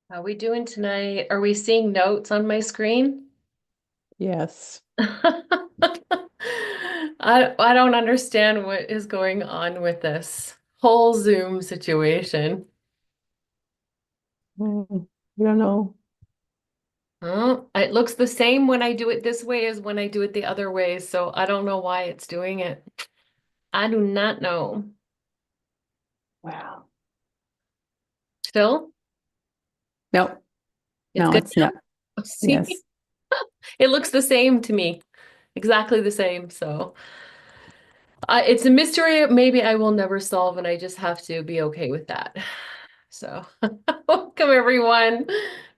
How are we doing tonight? Are we seeing notes on my screen? Yes. I don't understand what is going on with this whole Zoom situation. I don't know. Oh, it looks the same when I do it this way as when I do it the other way, so I don't know why it's doing it. I do not know. Wow. Still, Nope. it's No, good it's not. now. See, Yes. it looks the same to me, exactly the same. So. It's a mystery maybe I will never solve, and I just have to be okay with that. So, welcome everyone.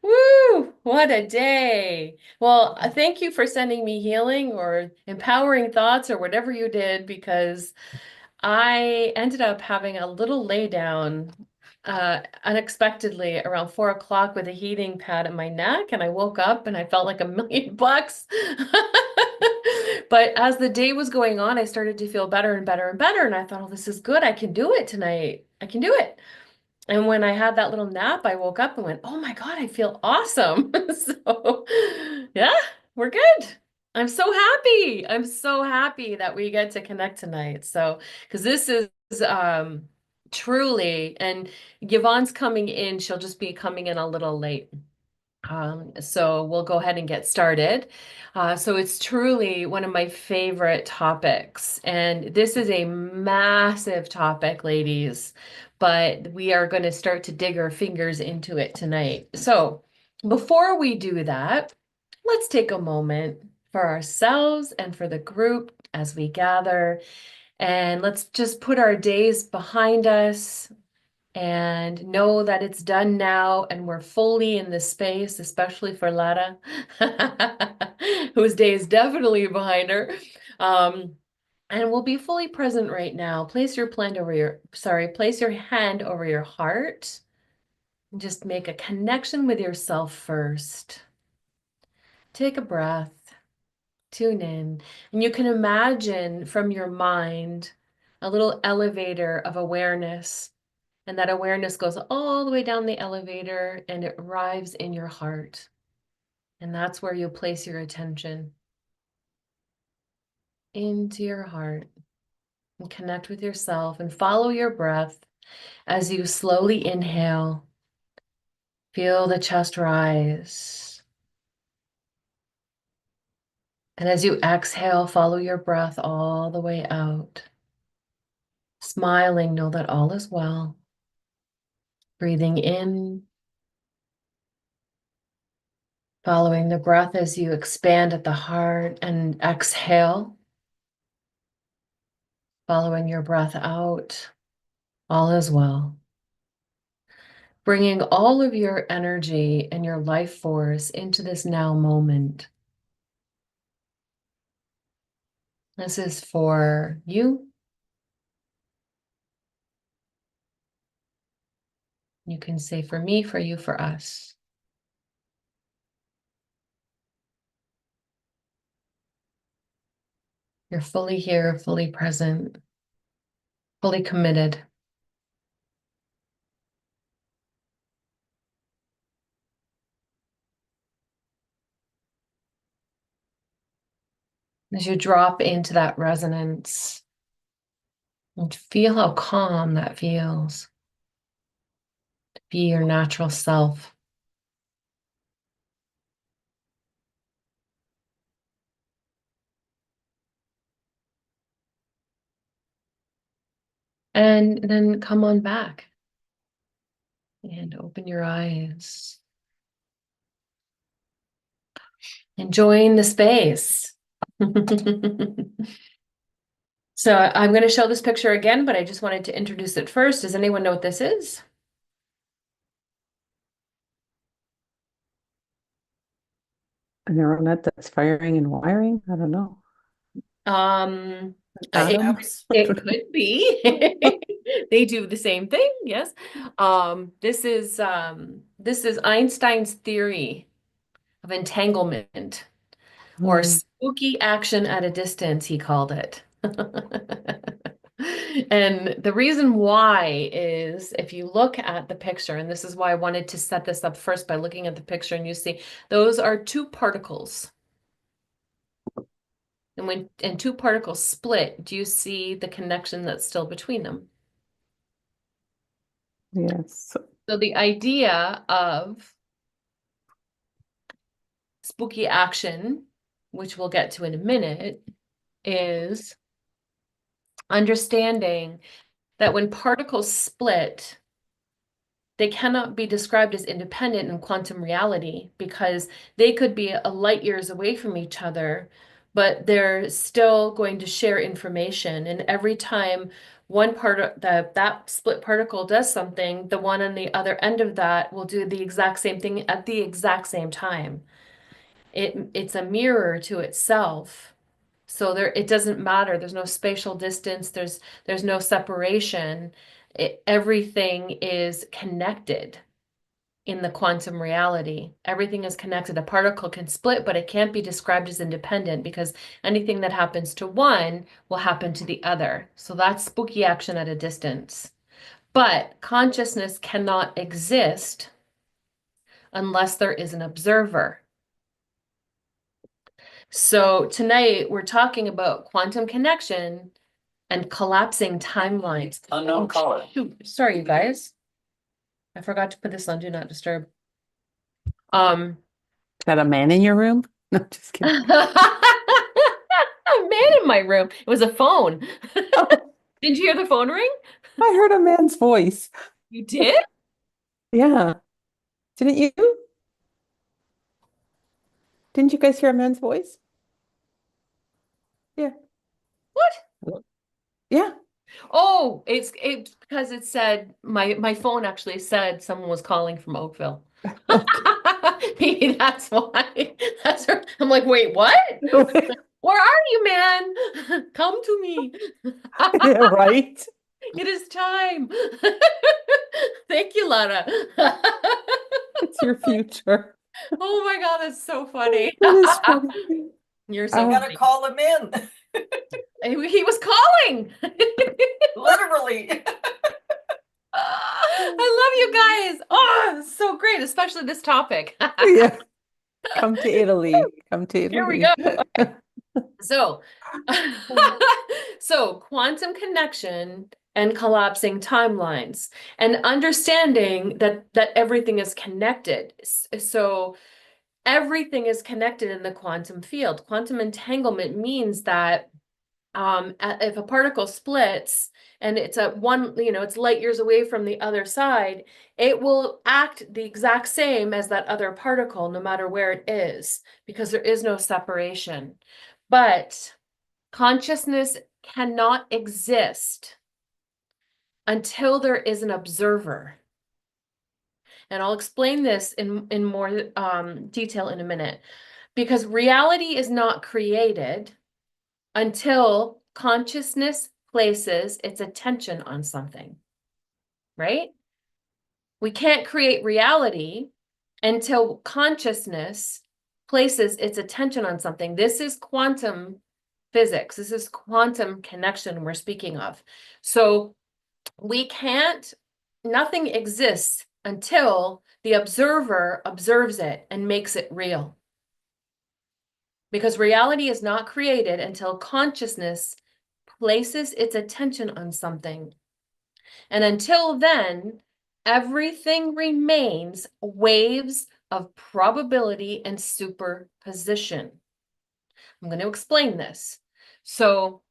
Woo! What a day. Well, thank you for sending me healing or empowering thoughts or whatever you did, because I ended up having a little lay down unexpectedly around 4 o'clock with a heating pad in my neck, and I woke up and I felt like $1 million. But as the day was going on, I started to feel better and better and better, and I thought, "Oh, this is good. I can do it tonight. I can do it." And when I had that little nap, I woke up and went, "Oh my God, I feel awesome." So, yeah, we're good. I'm so happy. I'm so happy that we get to connect tonight. So, because this is truly, and Yvonne's coming in, she'll just be coming in a little late. So we'll go ahead and get started. So it's truly one of my favorite topics. And this is a massive topic, ladies, but we are going to start to dig our fingers into it tonight. So before we do that, let's take a moment for ourselves and for the group as we gather. And let's just put our days behind us and know that it's done now and we're fully in this space, especially for Lara, whose day is definitely behind her. Um, and we'll be fully present right now. Place your hand over your heart and just make a connection with yourself first. Take a breath, tune in, and you can imagine from your mind a little elevator of awareness, and that awareness goes all the way down the elevator and it arrives in your heart. And that's where you place your attention, into your heart, and connect with yourself and follow your breath as you slowly inhale. Feel the chest rise. And as you exhale, follow your breath all the way out. Smiling, know that all is well. Breathing in, following the breath as you expand at the heart, and exhale, following your breath out. All is well. Bringing all of your energy and your life force into this now moment. This is for you. You can say for me, for you, for us. You're fully here, fully present, fully committed. As you drop into that resonance and feel how calm that feels. Be your natural self. And then come on back and open your eyes. Enjoying the space. So I'm going to show this picture again, but I just wanted to introduce it first. Does anyone know what this is? A neural net that's firing and wiring. I don't know. Um, it, Atoms. I it don't know. could be. They do the same thing, yes. This is Einstein's theory of entanglement, or Hmm. spooky action at a distance, he called it. And the reason why is if you look at the picture, and this is why I wanted to set this up first by looking at the picture, and you see those are two particles. And two particles split, do you see the connection that's still between them? Yes. So the idea of spooky action, which we'll get to in a minute, is understanding that when particles split, they cannot be described as independent in quantum reality because they could be a light years away from each other, but they're still going to share information. And every time one part of that split particle does something, the one on the other end of that will do the exact same thing at the exact same time. It's a mirror to itself. So it doesn't matter. There's no spatial distance. There's no separation. Everything is connected in the quantum reality. Everything is connected. A particle can split, but it can't be described as independent because anything that happens to one will happen to the other. So that's spooky action at a distance. But consciousness cannot exist unless there is an observer. So tonight we're talking about quantum connection and collapsing timelines. Unknown caller. Shoot, sorry, you guys. I forgot to put this on Do Not Disturb. Um, Is that a man in your room? No, just kidding. a man in my room. It was a phone. Oh, Didn't you hear the phone ring? I heard a man's voice. You did? Yeah. Didn't you? Didn't you guys hear a man's voice? Yeah. What? Yeah. Oh, it's because it said my phone actually said someone was calling from Oakville. Okay. Maybe that's why. I'm like, wait, what? Where are you, man? Come to me. Yeah, right. It is time. Thank you, Lara. It's your future. Oh my God, that's so funny. That is funny. You're so Gotta funny. call him in, He was calling. literally. I love you guys. Oh, it's so great, especially this topic. Yeah. Come to Italy. Come to Here we Italy. go. So, so quantum connection and collapsing timelines and understanding that everything is connected. So everything is connected in the quantum field. Quantum entanglement means that if a particle splits and it's at one, it's light years away from the other side, it will act the exact same as that other particle, no matter where it is, because there is no separation. But consciousness cannot exist until there is an observer. And I'll explain this in more detail in a minute, because reality is not created until consciousness places its attention on something, right? We can't create reality until consciousness places its attention on something. This is quantum physics. This is quantum connection we're speaking of. So nothing exists until the observer observes it and makes it real. Because reality is not created until consciousness places its attention on something. And until then, everything remains waves of probability and superposition. I'm going to explain this. So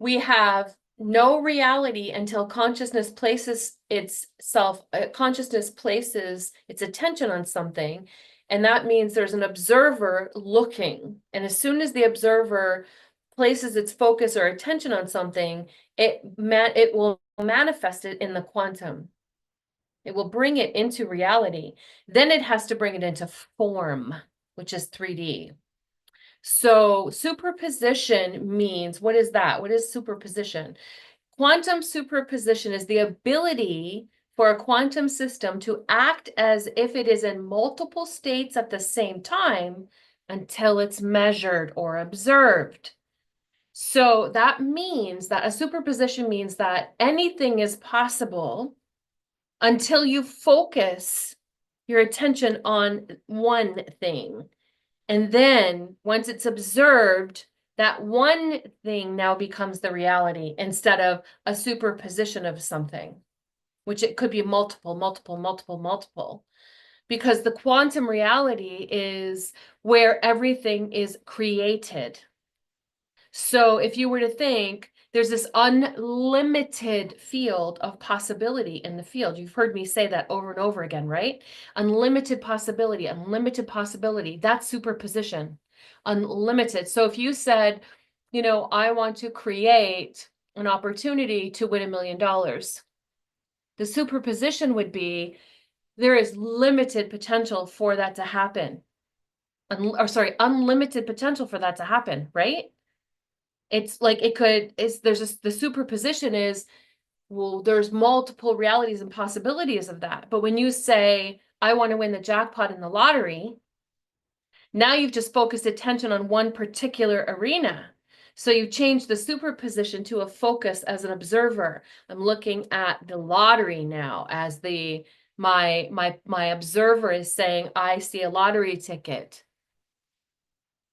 we have no reality until consciousness places its attention on something. And that means there's an observer looking. And as soon as the observer places its focus or attention on something, it will manifest it in the quantum. It will bring it into reality. Then it has to bring it into form, which is 3D. So superposition means, what is that? What is superposition? Quantum superposition is the ability for a quantum system to act as if it is in multiple states at the same time until it's measured or observed. So that means that a superposition means that anything is possible until you focus your attention on one thing. And then once it's observed, that one thing now becomes the reality instead of a superposition of something, which it could be multiple, multiple, multiple, multiple. Because the quantum reality is where everything is created. So if you were to think, there's this unlimited field of possibility in the field. You've heard me say that over and over again, right? Unlimited possibility, unlimited possibility. That's superposition, unlimited. So if you said, you know, I want to create an opportunity to win $1 million, the superposition would be there is limited potential for that to happen. Unlimited potential for that to happen, right? It's like the superposition is, well, there's multiple realities and possibilities of that. But when you say, I want to win the jackpot in the lottery, now you've just focused attention on one particular arena. So you change the superposition to a focus as an observer. I'm looking at the lottery now as my observer is saying, I see a lottery ticket.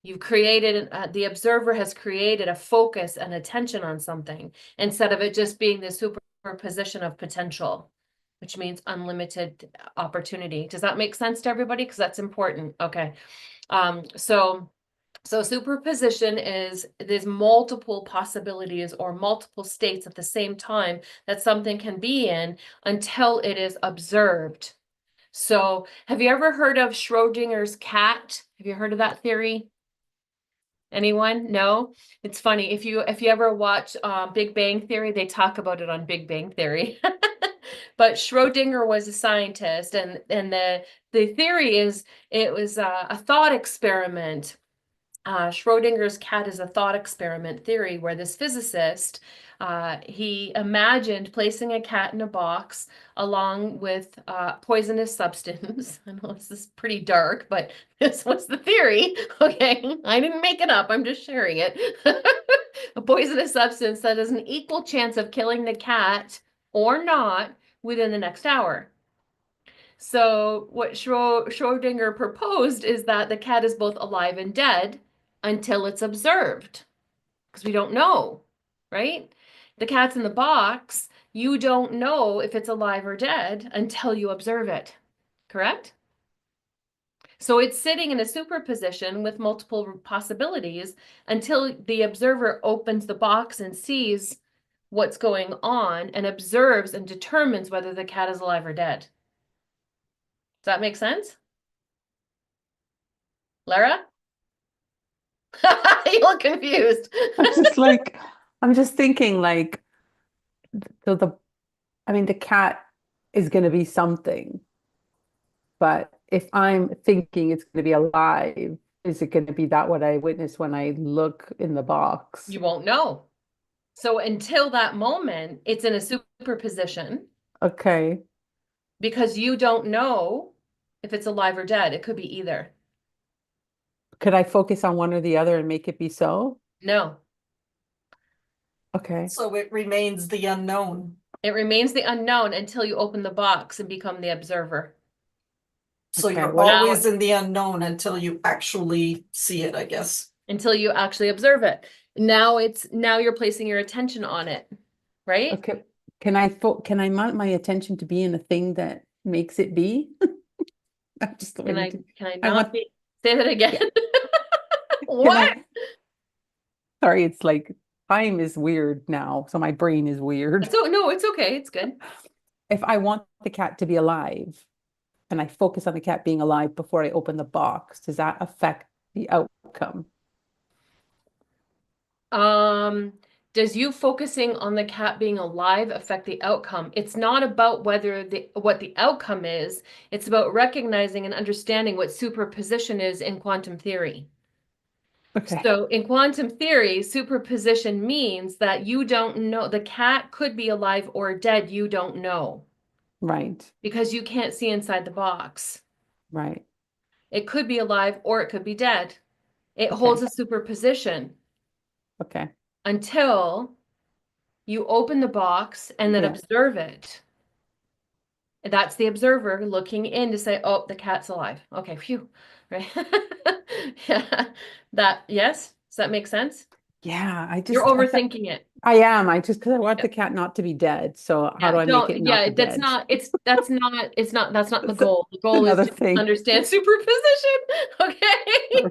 You've created, the observer has created a focus and attention on something instead of it just being the superposition of potential, which means unlimited opportunity. Does that make sense to everybody? Because that's important. Okay. So superposition is there's multiple possibilities or multiple states at the same time that something can be in until it is observed. So have you ever heard of Schrodinger's cat? Have you heard of that theory? Anyone? No? It's funny. If you ever watch Big Bang Theory, they talk about it on Big Bang Theory. But Schrodinger was a scientist, and the theory is it was a thought experiment. Schrodinger's cat is a thought experiment theory where this physicist, he imagined placing a cat in a box along with poisonous substance. I know this is pretty dark, but this was the theory. Okay, I didn't make it up. I'm just sharing it. A poisonous substance that has an equal chance of killing the cat or not within the next hour. So what Schrodinger proposed is that the cat is both alive and dead until it's observed, because we don't know, right? The cat's in the box. You don't know if it's alive or dead until you observe it, correct? So it's sitting in a superposition with multiple possibilities until the observer opens the box and sees what's going on and observes and determines whether the cat is alive or dead. Does that make sense? Lara? You look confused. I'm just thinking like, so I mean, the cat is going to be something, but if I'm thinking it's going to be alive, is it going to be that what I witness when I look in the box? You won't know. So until that moment, it's in a superposition Okay. because you don't know if it's alive or dead. It could be either. Could I focus on one or the other and make it be so? No, Okay. So it remains the unknown. it remains the unknown until you open the box and become the observer. So Okay, you're what- always in the unknown until you actually see it, I guess. Until you actually observe it. Now you're placing your attention on it, right? Okay. Can I mount my attention to be in a thing that makes it be? I'm just Can I waiting. can I I not want- be, say that again? Can What? Sorry, it's like time is weird now, so my brain is weird. So no, it's okay. It's good. If I want the cat to be alive and I focus on the cat being alive before I open the box, does that affect the outcome? Does you focusing on the cat being alive affect the outcome? It's not about what the outcome is. It's about recognizing and understanding what superposition is in quantum theory. Okay. So in quantum theory, superposition means that you don't know, the cat could be alive or dead, you don't know Right. because you can't see inside the box. Right. It could be alive or it could be dead. It Okay. holds a superposition. Okay. until you open the box and then Yeah. observe it. That's the observer looking in to say, oh, the cat's alive. Okay, phew. Right. Yeah. Yes? Does that make sense? Yeah, You're overthinking it. I am. Because I want Yeah. the cat not to be dead. So how Yeah. do I make it Don't, not yeah, be dead? that's not the That's goal. The goal is another to thing. understand superposition. Okay. Sorry,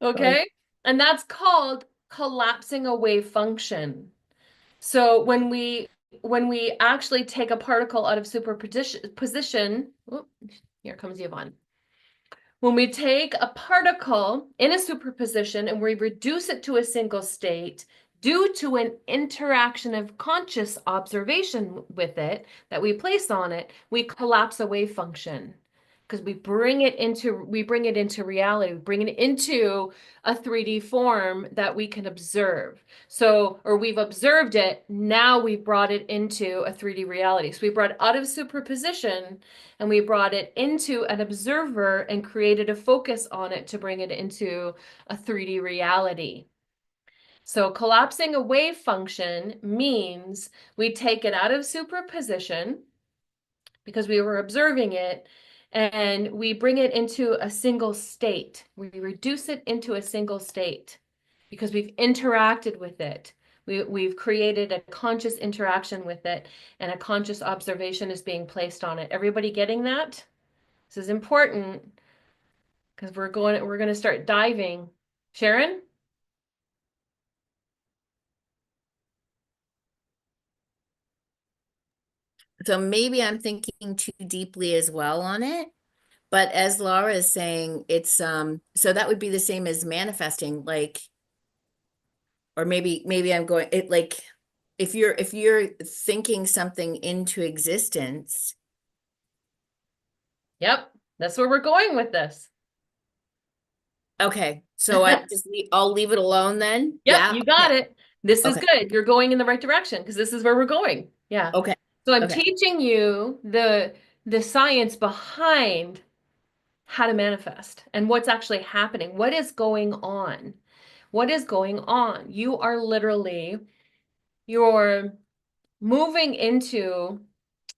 sorry. Okay. And that's called collapsing a wave function. So when we actually take a particle out of superposition, here comes Yvonne. When we take a particle in a superposition and we reduce it to a single state due to an interaction of conscious observation with it that we place on it, we collapse a wave function because we bring it into reality, we bring it into a 3D form that we can observe. So, or we've observed it, now we've brought it into a 3D reality. So we brought it out of superposition and we brought it into an observer and created a focus on it to bring it into a 3D reality. So collapsing a wave function means we take it out of superposition because we were observing it and we bring it into a single state. We reduce it into a single state because we've interacted with it. We've created a conscious interaction with it and a conscious observation is being placed on it. Everybody getting that? This is important because we're going to start diving. Sharon? So maybe I'm thinking too deeply as well on it. But as Laura is saying, it's so that would be the same as manifesting, like, or maybe I'm going it like if you're thinking something into existence. Yep, that's where we're going with this. Okay, so I'll leave it alone then. Yep, Yeah. you got it. This is Okay. good. You're going in the right direction because this is where we're going. Yeah. Okay. So I'm Okay. teaching you the science behind how to manifest and what's actually happening. What is going on? What is going on? You're moving into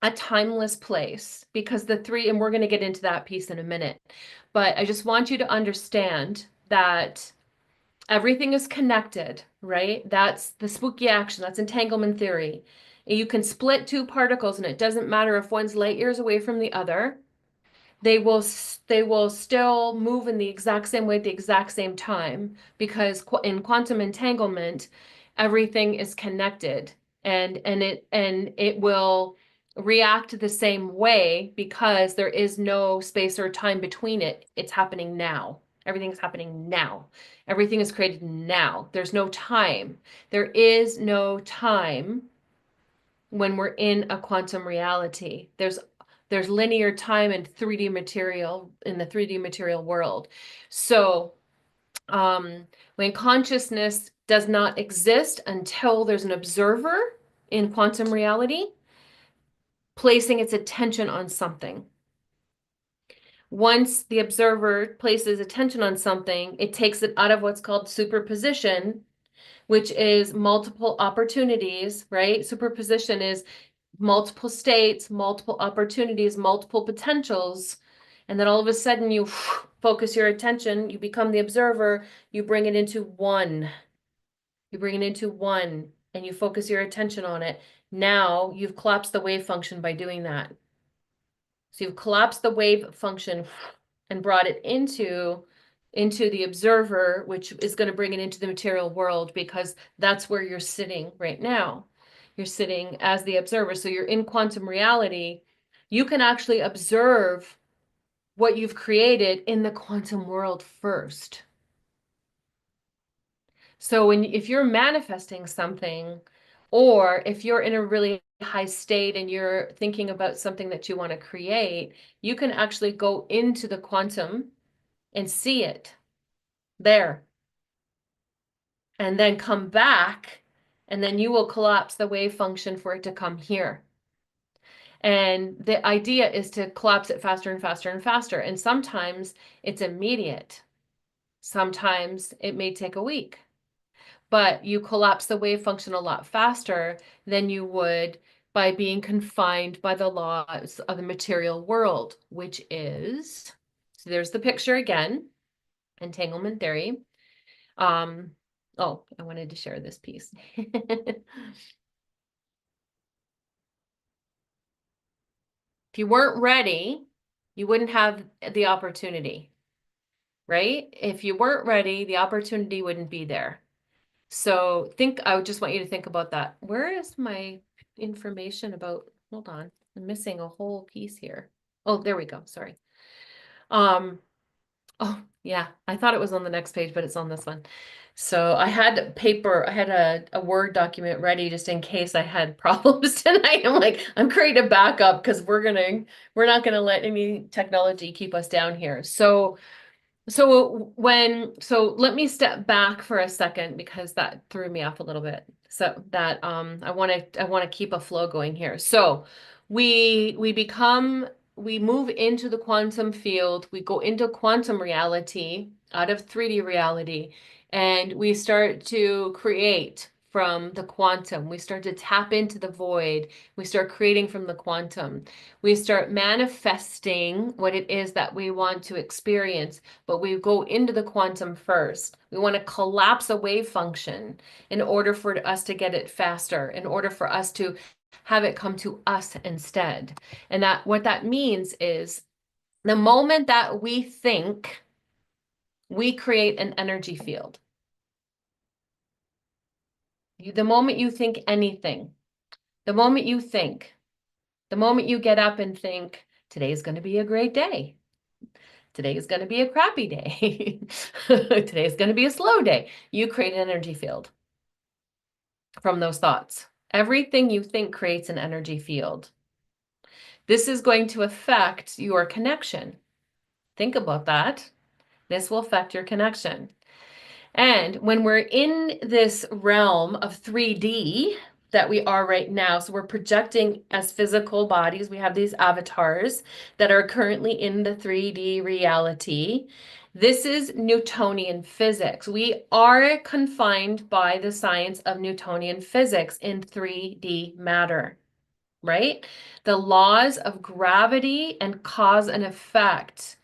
a timeless place because and we're going to get into that piece in a minute. But I just want you to understand that everything is connected, right? That's the spooky action. That's entanglement theory. You can split two particles and it doesn't matter if one's light years away from the other. They will still move in the exact same way at the exact same time because in quantum entanglement, everything is connected and it will react the same way because there is no space or time between it. It's happening now. Everything's happening now. Everything is created now. There's no time. There is no time when we're in a quantum reality. There's linear time in 3D material in the 3D material world. So when consciousness does not exist until there's an observer in quantum reality, placing its attention on something. Once the observer places attention on something, it takes it out of what's called superposition, which is multiple opportunities, right? Superposition is multiple states, multiple opportunities, multiple potentials. And then all of a sudden you focus your attention, you become the observer, you bring it into one. You bring it into one and you focus your attention on it. Now you've collapsed the wave function by doing that. So you've collapsed the wave function and brought it into the observer, which is going to bring it into the material world because that's where you're sitting right now. You're sitting as the observer. So you're in quantum reality. You can actually observe what you've created in the quantum world first. So if you're manifesting something, or if you're in a really high state and you're thinking about something that you want to create, you can actually go into the quantum and see it there. And then come back, and then you will collapse the wave function for it to come here. And the idea is to collapse it faster and faster and faster. And sometimes it's immediate. Sometimes it may take a week. but you collapse the wave function a lot faster than you would by being confined by the laws of the material world, which is, so there's the picture again, entanglement theory. Oh, I wanted to share this piece. If you weren't ready, you wouldn't have the opportunity, right? If you weren't ready, the opportunity wouldn't be there. So I would just want you to think about that. Where is my information about, hold on, I'm missing a whole piece here. Oh, there we go. Sorry. Oh yeah, I thought it was on the next page, but it's on this one. So I had a Word document ready just in case I had problems tonight. I'm like, I'm creating a backup because we're not gonna let any technology keep us down here. So let me step back for a second because that threw me off a little bit. So that I want to keep a flow going here. So we move into the quantum field, we go into quantum reality out of 3D reality, and we start to create from the quantum. We start to tap into the void. We start creating from the quantum. We start manifesting what it is that we want to experience, but we go into the quantum first. We want to collapse a wave function in order for us to get it faster, in order for us to have it come to us instead. And that what that means is the moment that we think, we create an energy field. The moment you think anything, the moment you think, the moment you get up and think, today is going to be a great day. Today is going to be a crappy day. Today is going to be a slow day. You create an energy field from those thoughts. Everything you think creates an energy field. This is going to affect your connection. Think about that. This will affect your connection. And when we're in this realm of 3D that we are right now, so we're projecting as physical bodies, we have these avatars that are currently in the 3D reality. This is Newtonian physics. We are confined by the science of Newtonian physics in 3D matter, right? The laws of gravity and cause and effect,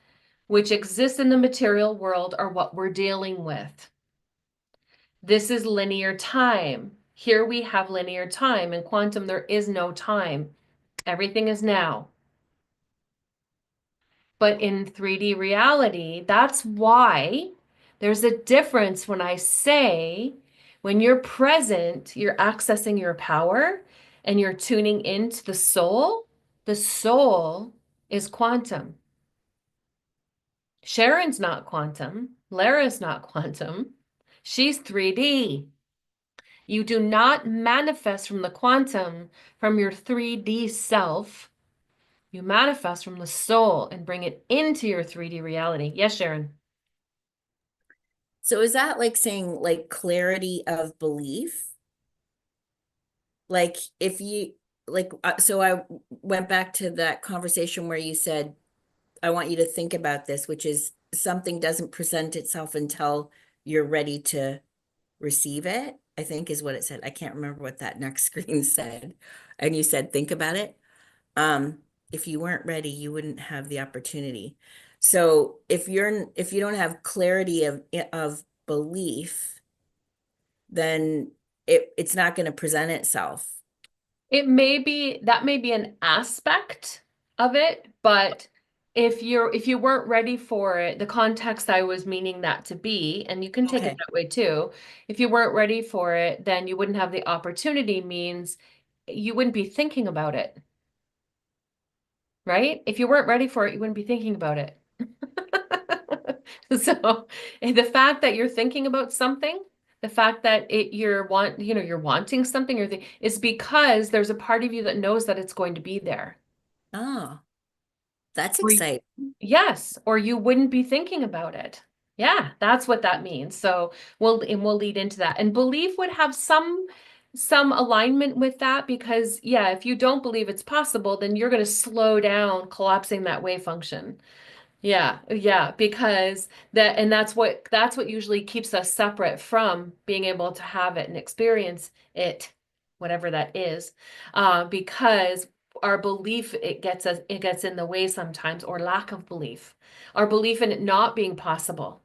which exist in the material world, are what we're dealing with. This is linear time. Here we have linear time. In quantum, there is no time. Everything is now. But in 3D reality, that's why there's a difference when I say, when you're present, you're accessing your power and you're tuning into the soul. The soul is quantum. Sharon's not quantum. Lara's not quantum. She's 3D. You do not manifest from the quantum, from your 3D self. You manifest from the soul and bring it into your 3D reality. Yes, Sharon. So is that like saying like clarity of belief? Like if you so I went back to that conversation where you said, I want you to think about this, which is something doesn't present itself until you're ready to receive it, I think is what it said. I can't remember what that next screen said. And you said, think about it. If you weren't ready, you wouldn't have the opportunity. So if you don't have clarity of belief, then it's not going to present itself. That may be an aspect of it, but if you weren't ready for it, the context I was meaning that to be, and you can take it Okay. that way too. If you weren't ready for it, then you wouldn't have the opportunity, means you wouldn't be thinking about it. Right? If you weren't ready for it, you wouldn't be thinking about it. So the fact that you're thinking about something, the fact that you're wanting something is because there's a part of you that knows that it's going to be there. Oh, that's Or exciting. yes, or you wouldn't be thinking about it. Yeah, that's what that means. So we'll lead into that. And belief would have some alignment with that because yeah, if you don't believe it's possible, then you're going to slow down collapsing that wave function. Yeah, because that's what usually keeps us separate from being able to have it and experience it, whatever that is, because our belief it gets in the way sometimes, or lack of belief, our belief in it not being possible.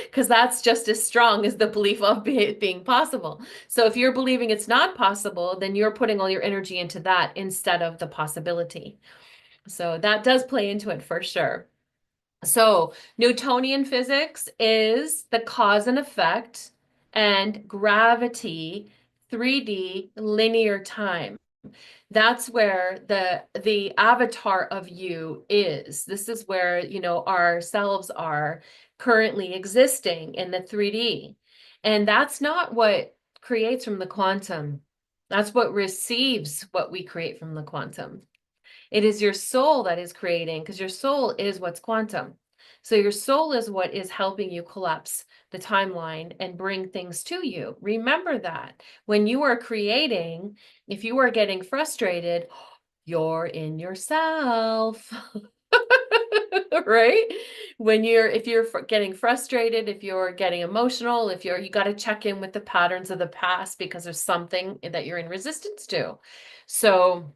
Because that's just as strong as the belief of it being possible. So if you're believing it's not possible, then you're putting all your energy into that instead of the possibility. So that does play into it for sure. So Newtonian physics is the cause and effect and gravity, 3D linear time. That's where the avatar of you is. This is where, ourselves are currently existing in the 3D. And that's not what creates from the quantum. That's what receives what we create from the quantum. It is your soul that is creating, because your soul is what's quantum. So your soul is what is helping you collapse the timeline and bring things to you. Remember that when you are creating, if you are getting frustrated, you're in yourself. Right? If you're getting frustrated, if you're getting emotional, you got to check in with the patterns of the past, because there's something that you're in resistance to. So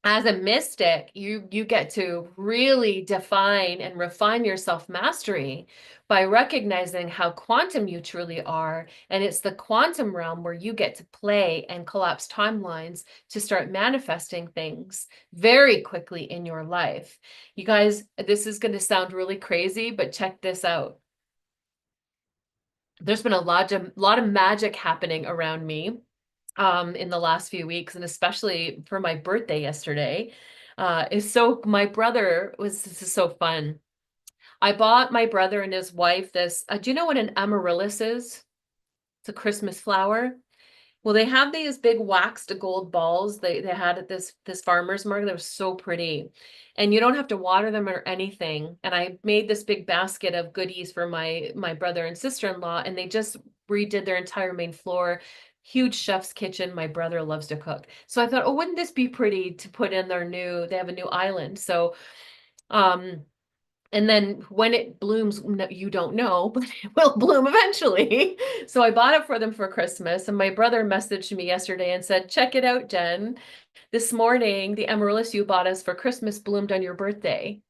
as a mystic, you get to really define and refine your self-mastery by recognizing how quantum you truly are. And it's the quantum realm where you get to play and collapse timelines to start manifesting things very quickly in your life. You guys, this is going to sound really crazy, but check this out. There's been a lot of magic happening around me in the last few weeks, and especially for my birthday yesterday. My brother this is so fun. I bought my brother and his wife this, do you know what an amaryllis is? It's a Christmas flower. Well, they have these big waxed gold balls they had at this farmer's market. They were so pretty. And you don't have to water them or anything. And I made this big basket of goodies for my brother and sister-in-law, and they just redid their entire main floor. Huge chef's kitchen. My brother loves to cook. So I thought, oh, wouldn't this be pretty to put in they have a new island. So and then when it blooms, you don't know, but it will bloom eventually. So I bought it for them for Christmas. And my brother messaged me yesterday and said, check it out, Jen. This morning, the amaryllis you bought us for Christmas bloomed on your birthday.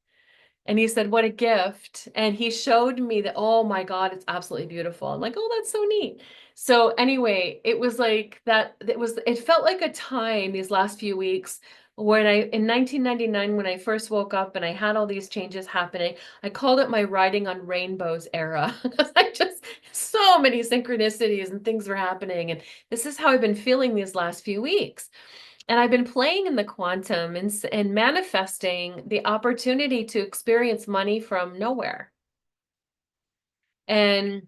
And he said, what a gift. And he showed me that, oh my God, it's absolutely beautiful. I'm like, oh, that's so neat. So anyway, it was like that. It felt like a time these last few weeks in 1999, when I first woke up and I had all these changes happening, I called it my riding on rainbows era. Because so many synchronicities and things were happening. And this is how I've been feeling these last few weeks. And I've been playing in the quantum and manifesting the opportunity to experience money from nowhere. And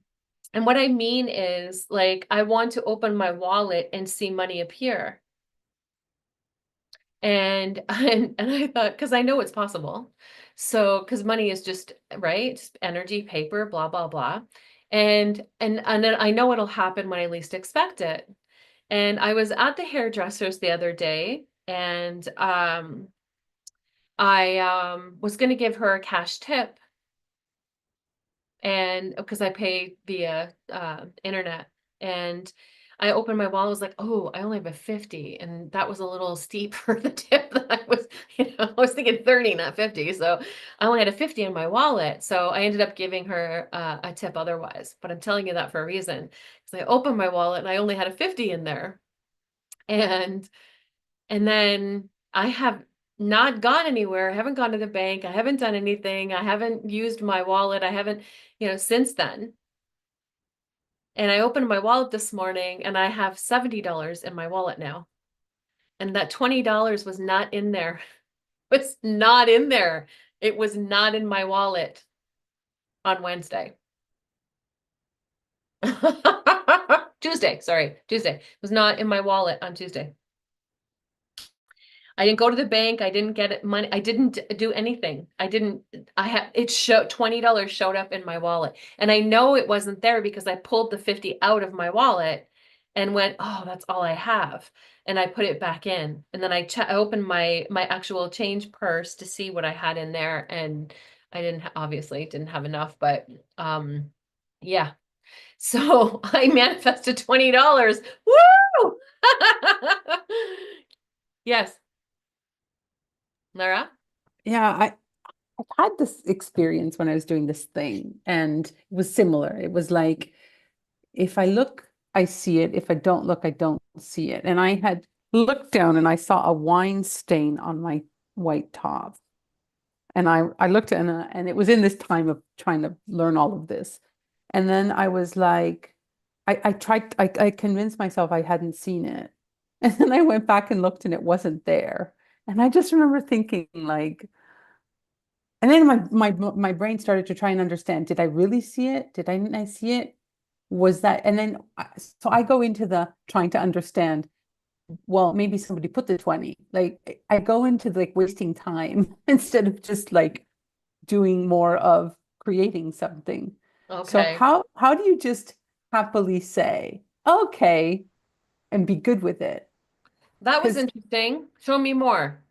what I mean is, like, I want to open my wallet and see money appear. And I thought, because I know it's possible. So, because money is just, right, just energy, paper, blah, blah, blah. And then I know it'll happen when I least expect it. And I was at the hairdresser's the other day, and I was going to give her a cash tip, and because I pay via internet, and I opened my wallet. I was like, oh, I only have a 50, and that was a little steep for the tip that I was, I was thinking 30, not 50. So I only had a 50 in my wallet. So I ended up giving her a tip otherwise. But I'm telling you that for a reason, because I opened my wallet and I only had a 50 in there. And then I have not gone anywhere. I haven't gone to the bank. I haven't done anything. I haven't used my wallet. I haven't, since then. And I opened my wallet this morning and I have $70 in my wallet now. And that $20 was not in there. It's not in there. It was not in my wallet on Wednesday. Tuesday. It was not in my wallet on Tuesday. I didn't go to the bank. I didn't get money. I didn't do anything. $20 showed up in my wallet. And I know it wasn't there because I pulled the 50 out of my wallet and went, oh, that's all I have. And I put it back in. And then I opened my actual change purse to see what I had in there. And I obviously didn't have enough, but yeah. So I manifested $20. Woo! Yes, Lara? Yeah, I've had this experience when I was doing this thing, and it was similar. It was like, if I look, I see it. If I don't look, I don't see it. And I had looked down and I saw a wine stain on my white top. And I looked and it was in this time of trying to learn all of this. And then I was like, I convinced myself I hadn't seen it. And then I went back and looked and it wasn't there. And I just remember thinking like, and then my brain started to try and understand, did I really see it? Didn't I see it? Was that, and then so I go into the trying to understand, well, maybe somebody put the 20. Like I go into like wasting time instead of just like doing more of creating something. So Okay, how do you just happily say, okay, and be good with it? that was Because interesting. Show me more.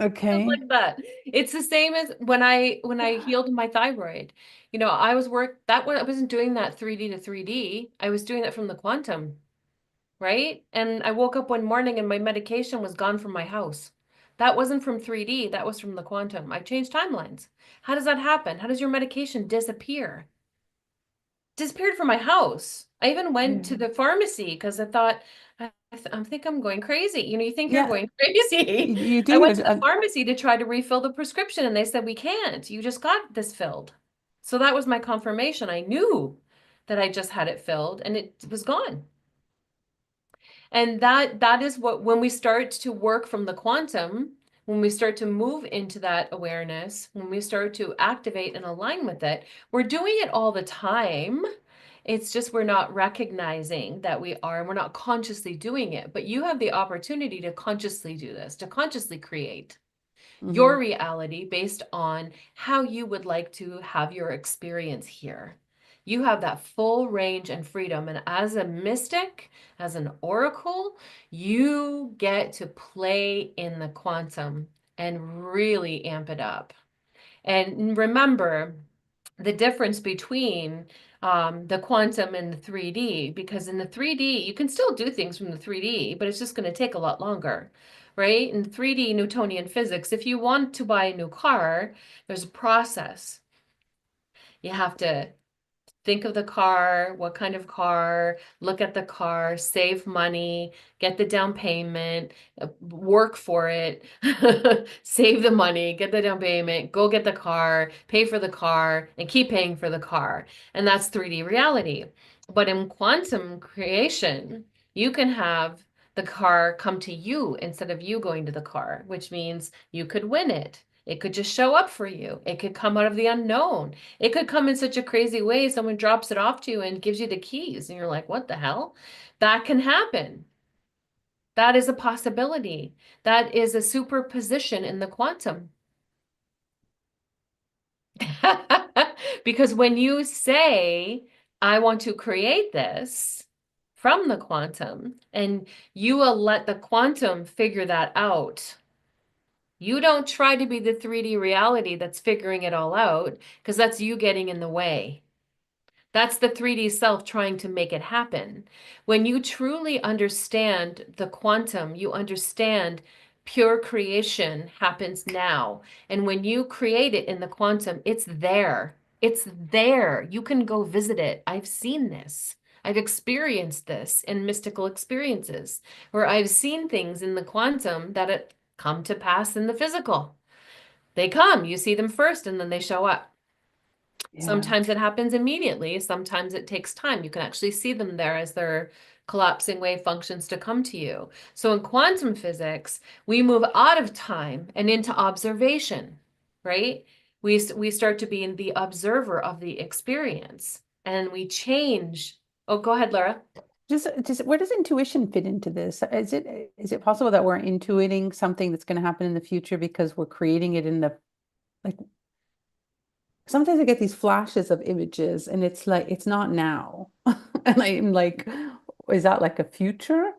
Just okay, like that. It's the same as when I healed my thyroid. I was I wasn't doing that 3D to 3D. I was doing that from the quantum, right? And I woke up one morning and my medication was gone from my house. That wasn't from 3D, that was from the quantum. I changed timelines. How does that happen? How does your medication disappear? Disappeared from my house. I even went to yeah, the pharmacy because I thought, I think I'm going crazy. You think you're yeah, going crazy. you I do went it. to the pharmacy to try to refill the prescription and they said, we can't. You just got this filled. So that was my confirmation. I knew that I just had it filled and it was gone. And that is what, when we start to work from the quantum, when we start to move into that awareness, when we start to activate and align with it, we're doing it all the time. It's just we're not recognizing that we are, and we're not consciously doing it. But you have the opportunity to consciously do this, to consciously create your Mhm. reality based on how you would like to have your experience here. You have that full range and freedom. And as a mystic, as an oracle, you get to play in the quantum and really amp it up. And remember the difference between the quantum and the 3D, because in the 3D, you can still do things from the 3D, but it's just going to take a lot longer, right? In 3D Newtonian physics, if you want to buy a new car, there's a process. You have to think of the car, what kind of car, look at the car, save money, get the down payment, work for it, save the money, get the down payment, go get the car, pay for the car, and keep paying for the car. And that's 3D reality. But in quantum creation, you can have the car come to you instead of you going to the car, which means you could win it. It could just show up for you. It could come out of the unknown. It could come in such a crazy way. Someone drops it off to you and gives you the keys, and you're like, what the hell? That can happen. That is a possibility. That is a superposition in the quantum. Because when you say, I want to create this from the quantum, and you will let the quantum figure that out. You don't try to be the 3D reality that's figuring it all out, because that's you getting in the way. That's the 3D self trying to make it happen. When you truly understand the quantum, you understand pure creation happens now. And when you create it in the quantum, it's there. It's there. You can go visit it. I've seen this. I've experienced this in mystical experiences where I've seen things in the quantum that it come to pass in the physical. They come, you see them first, and then they show up. Yeah. Sometimes it happens immediately. Sometimes it takes time. You can actually see them there as their collapsing wave functions to come to you. So in quantum physics, we move out of time and into observation, right? We start to be in the observer of the experience and we change. Oh, go ahead, Laura. Just where does intuition fit into this? Is it possible that we're intuiting something that's going to happen in the future because we're creating it in the like sometimes I get these flashes of images and it's like it's not now. And I'm like, is that like a future?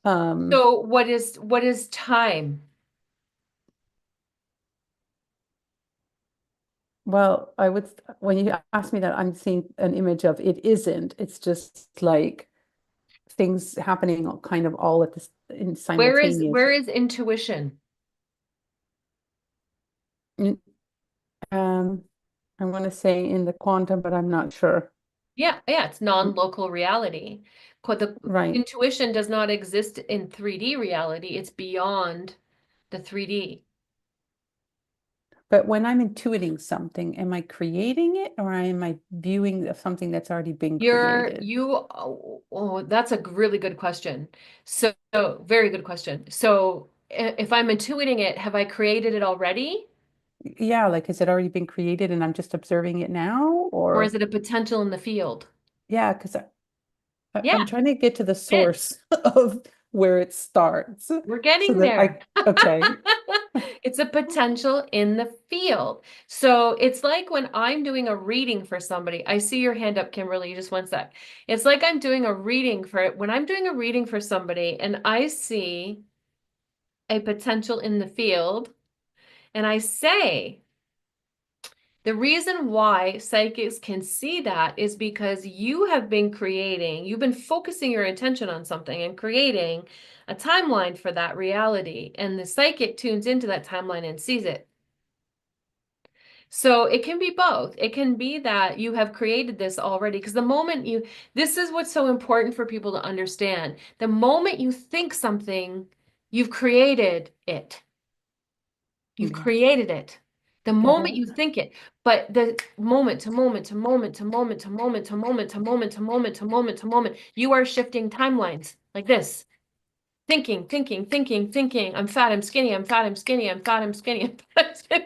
Um, So what is time? Well, when you ask me that, I'm seeing an image of it isn't. It's just like things happening kind of all at this in simultaneous. Where is intuition? Mm, I want to say in the quantum, but I'm not sure. Yeah, yeah, it's Mm, non-local reality. The right. intuition does not exist in 3D reality. It's beyond the 3D. But when I'm intuiting something, am I creating it or am I viewing something that's already been created? That's a really good question. So, very good question. So, if I'm intuiting it, have I created it already? Yeah, like has it already been created and I'm just observing it now? Or is Or it a potential in the field? yeah, because I'm Yeah, trying to get to the it is. source of where it starts We're so getting that there. okay. It's a potential in the field. So it's like when I'm doing a reading for somebody. I see your hand up, Kimberly, just one sec. It's like I'm doing a reading when I'm doing a reading for somebody and I see a potential in the field and I say, the reason why psychics can see that is because you've been focusing your attention on something and creating a timeline for that reality. And the psychic tunes into that timeline and sees it. So it can be both. It can be that you have created this already, because this is what's so important for people to understand. The moment you think something, you've created it. You've Yes, created it. The get moment it. you think it, but the moment to moment to moment to moment to moment to moment to moment to moment to moment to moment, you are shifting timelines like this. Thinking. I'm fat, I'm skinny, I'm fat, I'm skinny, I'm fat, I'm skinny, I'm fat, I'm skinny.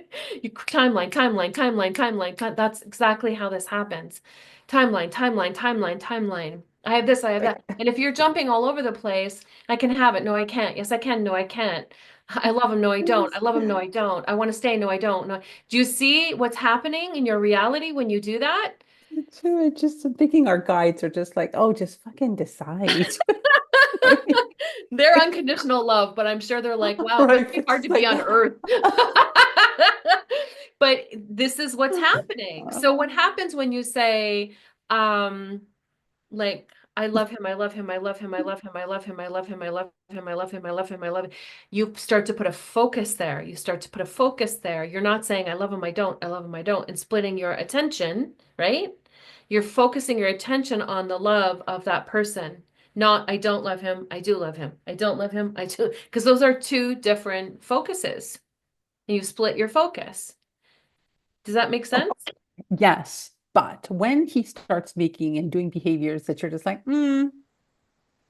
Timeline. That's exactly how this happens. Timeline. I have this, I have that. And if you're jumping all over the place, I can have it. No, I can't. Yes, I can. No, I can't. I love him. No, I don't. I love him. No, I don't. I want to stay. No, I don't. No. Do you see what's happening in your reality when you do that? True. It's just I'm thinking our guides are just like, oh, just fucking decide. They're unconditional love, but I'm sure they're like, wow, it must Right. be hard It's to be like on Earth. But this is what's happening. So what happens when you say, um, like, I love him, I love him, I love him, I love him, I love him, I love him, I love him, I love him, I love him, I love him. You start to put a focus there. You start to put a focus there. You're not saying, I love him, I don't, I love him, I don't, and splitting your attention, right? You're focusing your attention on the love of that person, not, I don't love him, I do love him. I don't love him, I do, because those are two different focuses. And you split your focus. Does that make oh, sense? yes, but when he starts making and doing behaviors that you're just like, then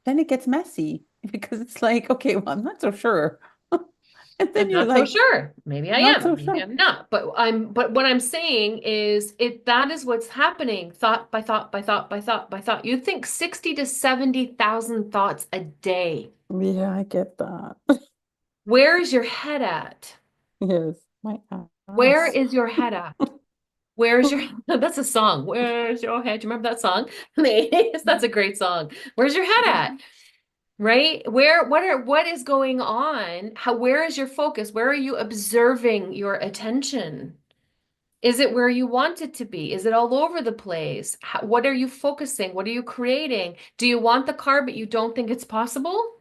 it gets messy because it's like, okay, well, I'm not so sure. And I'm then you're not so like, sure. Maybe I not am, so maybe sure. I'm not. But what I'm saying is that is what's happening, thought by thought by thought by thought by thought. You think 60 to 70,000 thoughts a day. Yeah, I get that. Where is your head at? Yes, my Where ass. is your head at? Where's your that's a song. Where's your head? Do you remember that song? In the 80s? That's a great song. Where's your head at? Right? What is going on? Where is your focus? Where are you observing your attention? Is it where you want it to be? Is it all over the place? What are you focusing? What are you creating? Do you want the car, but you don't think it's possible?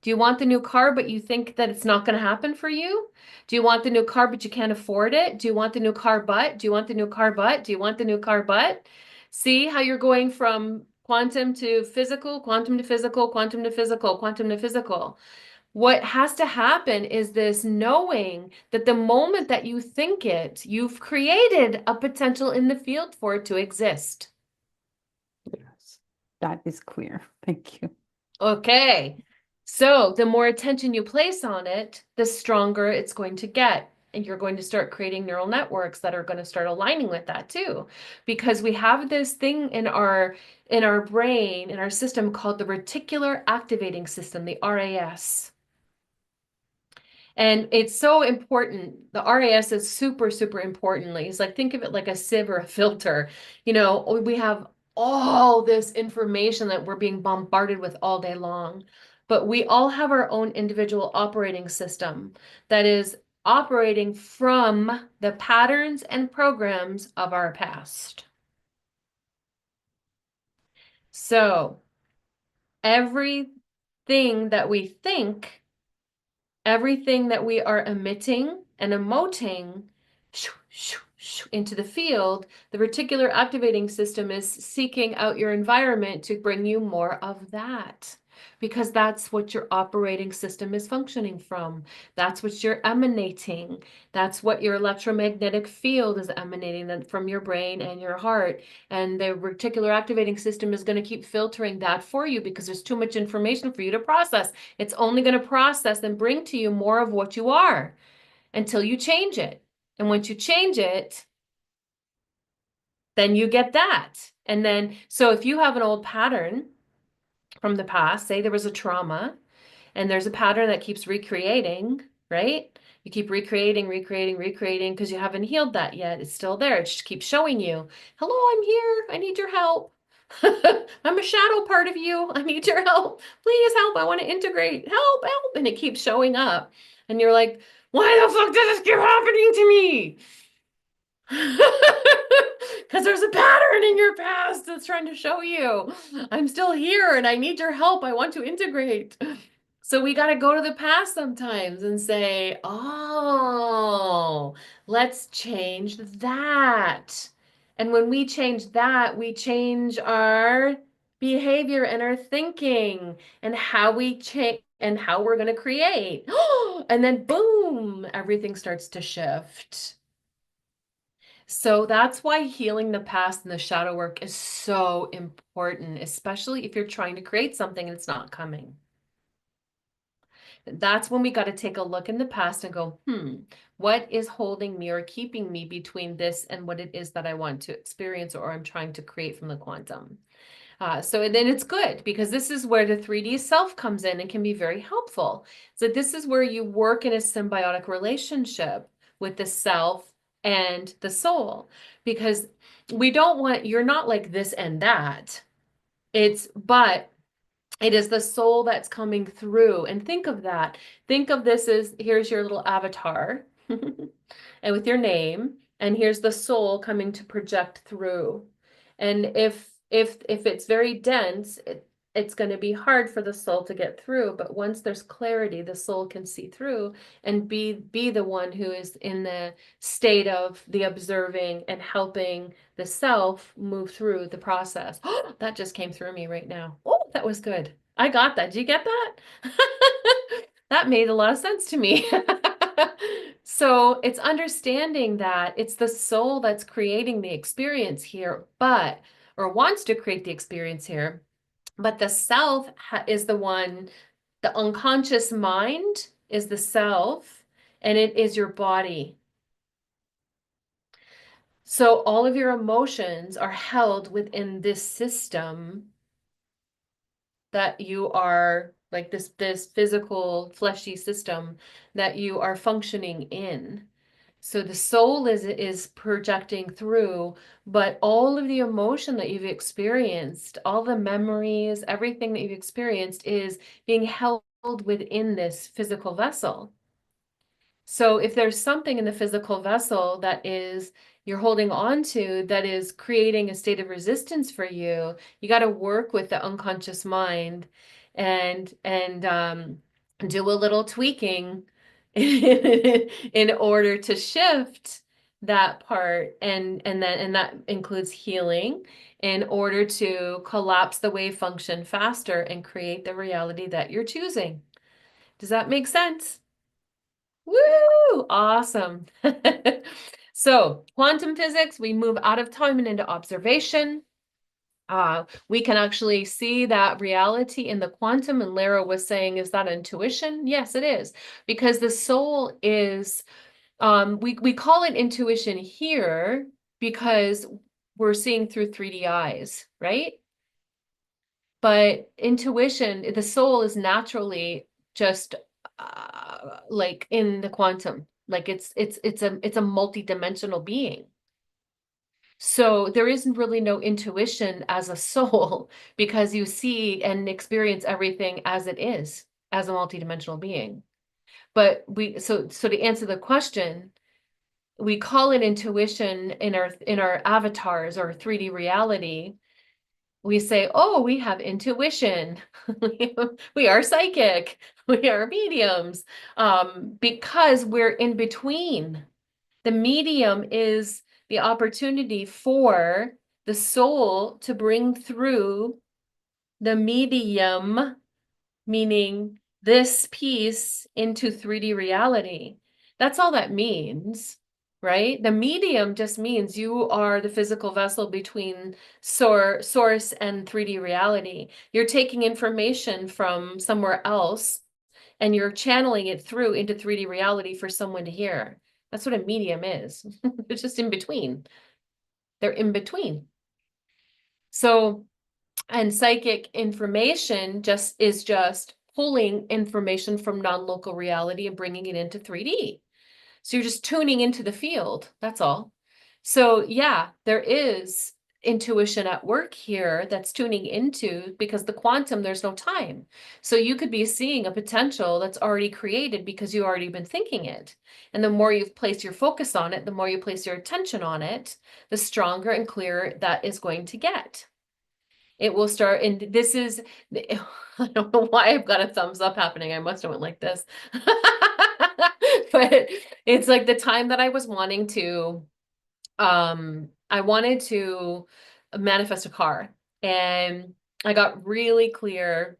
Do you want the new car, but you think that it's not going to happen for you? Do you want the new car, but you can't afford it? Do you want the new car, but? Do you want the new car, but? Do you want the new car, but? See how you're going from quantum to physical, quantum to physical, quantum to physical, quantum to physical. What has to happen is this knowing that the moment that you think it, you've created a potential in the field for it to exist. Yes, that is clear. Thank you. Okay. So the more attention you place on it, the stronger it's going to get. And you're going to start creating neural networks that are going to start aligning with that too. Because we have this thing in our brain, in our system called the reticular activating system, the RAS. And it's so important. The RAS is super, super importantly. It's like, think of it like a sieve or a filter. We have all this information that we're being bombarded with all day long, but we all have our own individual operating system that is operating from the patterns and programs of our past. So everything that we think, everything that we are emitting and emoting into the field, the reticular activating system is seeking out your environment to bring you more of that. Because that's what your operating system is functioning from. That's what you're emanating. That's what your electromagnetic field is emanating from your brain and your heart. And the reticular activating system is going to keep filtering that for you because there's too much information for you to process. It's only going to process and bring to you more of what you are until you change it. And once you change it, then you get that. And then, so if you have an old pattern from the past, say there was a trauma, and there's a pattern that keeps recreating, right? You keep recreating because you haven't healed that yet. It's still there. It just keeps showing you, hello, I'm here. I need your help. I'm a shadow part of you. I need your help. Please help. I want to integrate. Help, help. And it keeps showing up. And you're like, why the fuck does this keep happening to me? Because there's a pattern in your past that's trying to show you, I'm still here and I need your help. I want to integrate. So we got to go to the past sometimes and say, oh, let's change that. And when we change that, we change our behavior and our thinking and how we change and how we're going to create. And then boom, everything starts to shift. So that's why healing the past and the shadow work is so important, especially if you're trying to create something and it's not coming. That's when we got to take a look in the past and go, what is holding me or keeping me between this and what it is that I want to experience or I'm trying to create from the quantum? So then it's good because this is where the 3D self comes in and can be very helpful. So this is where you work in a symbiotic relationship with the self and the soul, because we don't want, you're not like this and that. But it is the soul that's coming through. And think of that. Think of this as, here's your little avatar and with your name, and here's the soul coming to project through. And if it's very dense, it's going to be hard for the soul to get through. But once there's clarity, the soul can see through and be the one who is in the state of the observing and helping the self move through the process. Oh, that just came through me right now. Oh, that was good. I got that. Did you get that? That made a lot of sense to me. So it's understanding that it's the soul that's creating the experience here, or wants to create the experience here, but the self is the one, the unconscious mind is the self, and it is your body. So all of your emotions are held within this system that you are, like this physical fleshy system that you are functioning in. So the soul is projecting through, but all of the emotion that you've experienced, all the memories, everything that you've experienced is being held within this physical vessel. So if there's something in the physical vessel that is you're holding on to that is creating a state of resistance for you, you got to work with the unconscious mind and do a little tweaking in order to shift that part, and that includes healing in order to collapse the wave function faster and create the reality that you're choosing. Does that make sense? Woo! Awesome. So quantum physics, we move out of time and into observation. We can actually see that reality in the quantum, and Lara was saying, is that intuition? Yes, it is, because the soul is, we call it intuition here because we're seeing through 3D eyes, right? But intuition, the soul is naturally just like in the quantum, like it's a multi-dimensional being. So there isn't really no intuition as a soul because you see and experience everything as it is, as a multidimensional being. But so to answer the question, we call it intuition in our avatars or 3D reality. We say, oh, we have intuition. We are psychic. We are mediums. Because we're in between. The medium is the opportunity for the soul to bring through the medium, meaning this piece, into 3D reality. That's all that means, right? The medium just means you are the physical vessel between source and 3D reality. You're taking information from somewhere else and you're channeling it through into 3D reality for someone to hear. That's what a medium is. It's just in between. They're in between. So, and psychic information is just pulling information from non-local reality and bringing it into 3D. So you're just tuning into the field. That's all. So yeah, there is intuition at work here that's tuning into, because the quantum, there's no time. So you could be seeing a potential that's already created because you already been thinking it. And the more you've placed your focus on it, the more you place your attention on it, the stronger and clearer that is going to get. It will start, and this is, I don't know why I've got a thumbs up happening. I must have went like this. But it's like the time that I was wanting to, I wanted to manifest a car, and I got really clear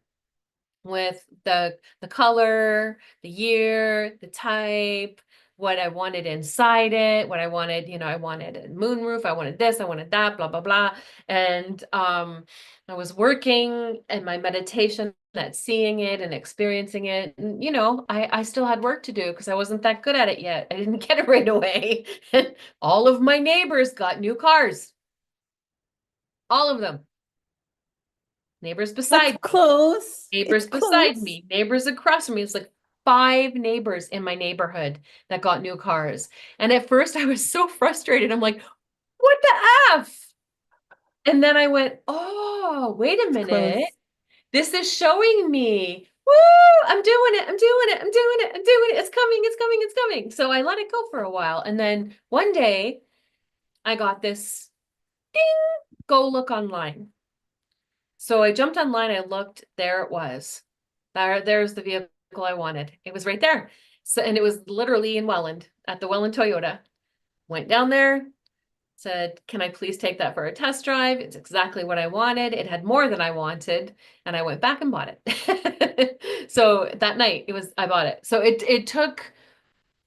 with the color, the year, the type, what I wanted inside it, what I wanted, I wanted a moonroof, I wanted this, I wanted that, blah, blah, blah. And I was working in my meditation at seeing it and experiencing it. And, I still had work to do because I wasn't that good at it yet. I didn't get it right away. And all of my neighbors got new cars. All of them. Neighbors beside That's close. neighbors It's beside close. me, neighbors across from me. It's like 5 neighbors in my neighborhood that got new cars. And at first I was so frustrated. I'm like, what the F? And then I went, oh, wait a It's minute. close. This is showing me, woo, I'm doing it. I'm doing it. I'm doing it. I'm doing it. It's coming. It's coming. It's coming. So I let it go for a while. And then one day I got this ding, go look online. So I jumped online, I looked, there it was. There's the vehicle I wanted. It was right there. So, and it was literally in Welland at the Welland Toyota. Went down there, said, can I please take that for a test drive? It's exactly what I wanted. It had more than I wanted. And I went back and bought it. So that night I bought it. So it took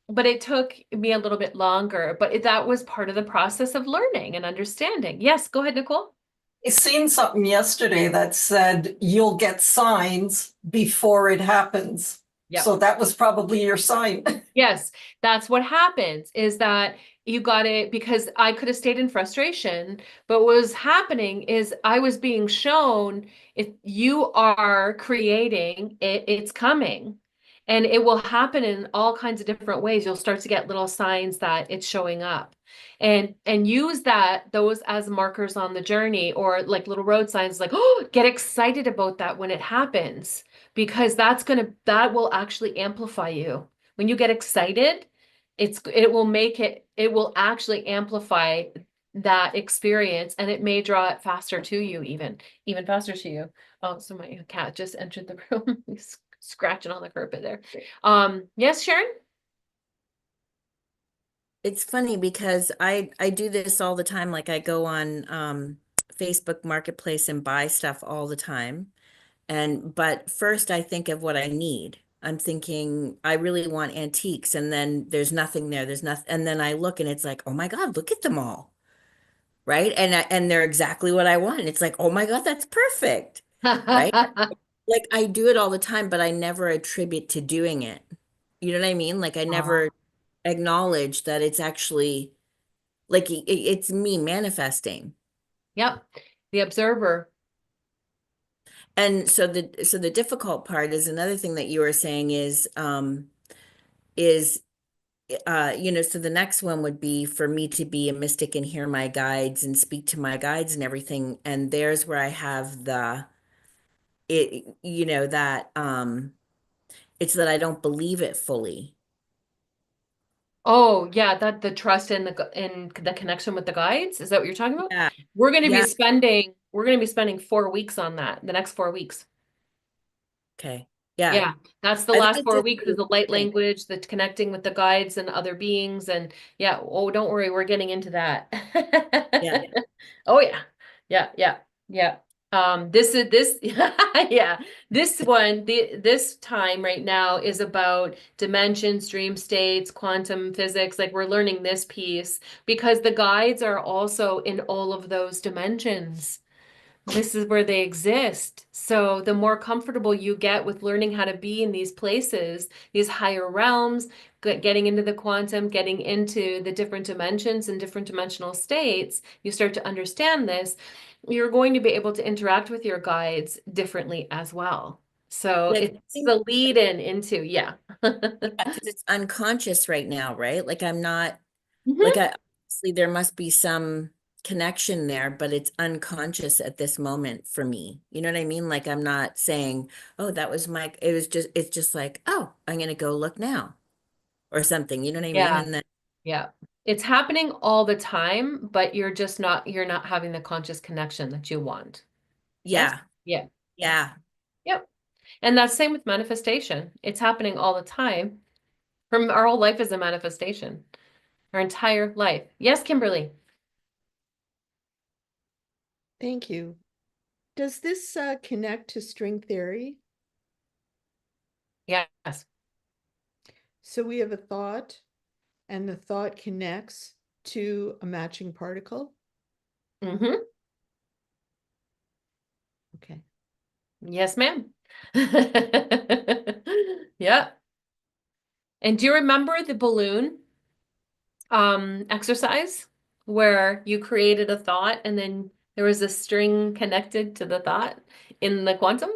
me a little bit longer, but that was part of the process of learning and understanding. Yes, go ahead, Nicole. I seen something yesterday that said you'll get signs before it happens. Yep. So that was probably your sign. Yes, that's what happens, is that you got it, because I could have stayed in frustration, but what was happening is I was being shown, if you are creating it, it's coming. And it will happen in all kinds of different ways. You'll start to get little signs that it's showing up. And use those as markers on the journey, or like little road signs, like, oh, get excited about that when it happens, because that will actually amplify you. When you get excited, it will actually amplify that experience, and it may draw it faster to you, even faster to you. Oh, so my cat just entered the room. He's scratching on the carpet there. Yes, Sharon? It's funny because I do this all the time. Like I go on Facebook Marketplace and buy stuff all the time. But first I think of what I need. I'm thinking I really want antiques, and then there's nothing there. There's nothing, and then I look and it's like, oh my God, look at them all. Right? And they're exactly what I want. And it's like, oh my God, that's perfect. Right? Like I do it all the time, but I never attribute to doing it. You know what I mean? Like I never acknowledge that it's actually like it's me manifesting. Yep. The observer. And so the difficult part is another thing that you were saying is so the next one would be for me to be a mystic and hear my guides and speak to my guides and everything. And there's where I have that It's that I don't believe it fully. Oh, yeah, that the trust in in the connection with the guides. Is that what you're talking about? Yeah. We're going to be spending 4 weeks on that, the next 4 weeks. Okay. Yeah. Yeah, that's the I think last it's four just weeks is really the light important. language, the connecting with the guides and other beings. And yeah, oh, don't worry, we're getting into that. Yeah. Oh yeah. Yeah, yeah, yeah. This yeah. This time right now is about dimensions, dream states, quantum physics. Like we're learning this piece because the guides are also in all of those dimensions. This is where they exist. So the more comfortable you get with learning how to be in these places, these higher realms, getting into the quantum, getting into the different dimensions and different dimensional states, you start to understand this, you're going to be able to interact with your guides differently as well. So Yeah, 'cause I it's think, the lead in into, yeah. yeah, 'cause it's unconscious right now, right? Like I'm not like Mhm. I obviously there must be some connection there, but it's unconscious at this moment for me. You know what I mean? Like I'm not saying, oh, that was my, it's just like, oh, I'm gonna go look now or something. You know what I mean? Yeah, And then, yeah. It's happening all the time, but you're not having the conscious connection that you want. Yes? yeah, Yeah. Yeah. yeah. Yep. And that's same with manifestation. It's happening all the time. From our whole life is a manifestation. Our entire life. Yes, Kimberly. Thank you. Does this connect to string theory? Yes. So we have a thought, and the thought connects to a matching particle? Mm-hmm. Okay. Yes, ma'am. Yeah. And do you remember the balloon exercise where you created a thought and then there was a string connected to the thought in the quantum?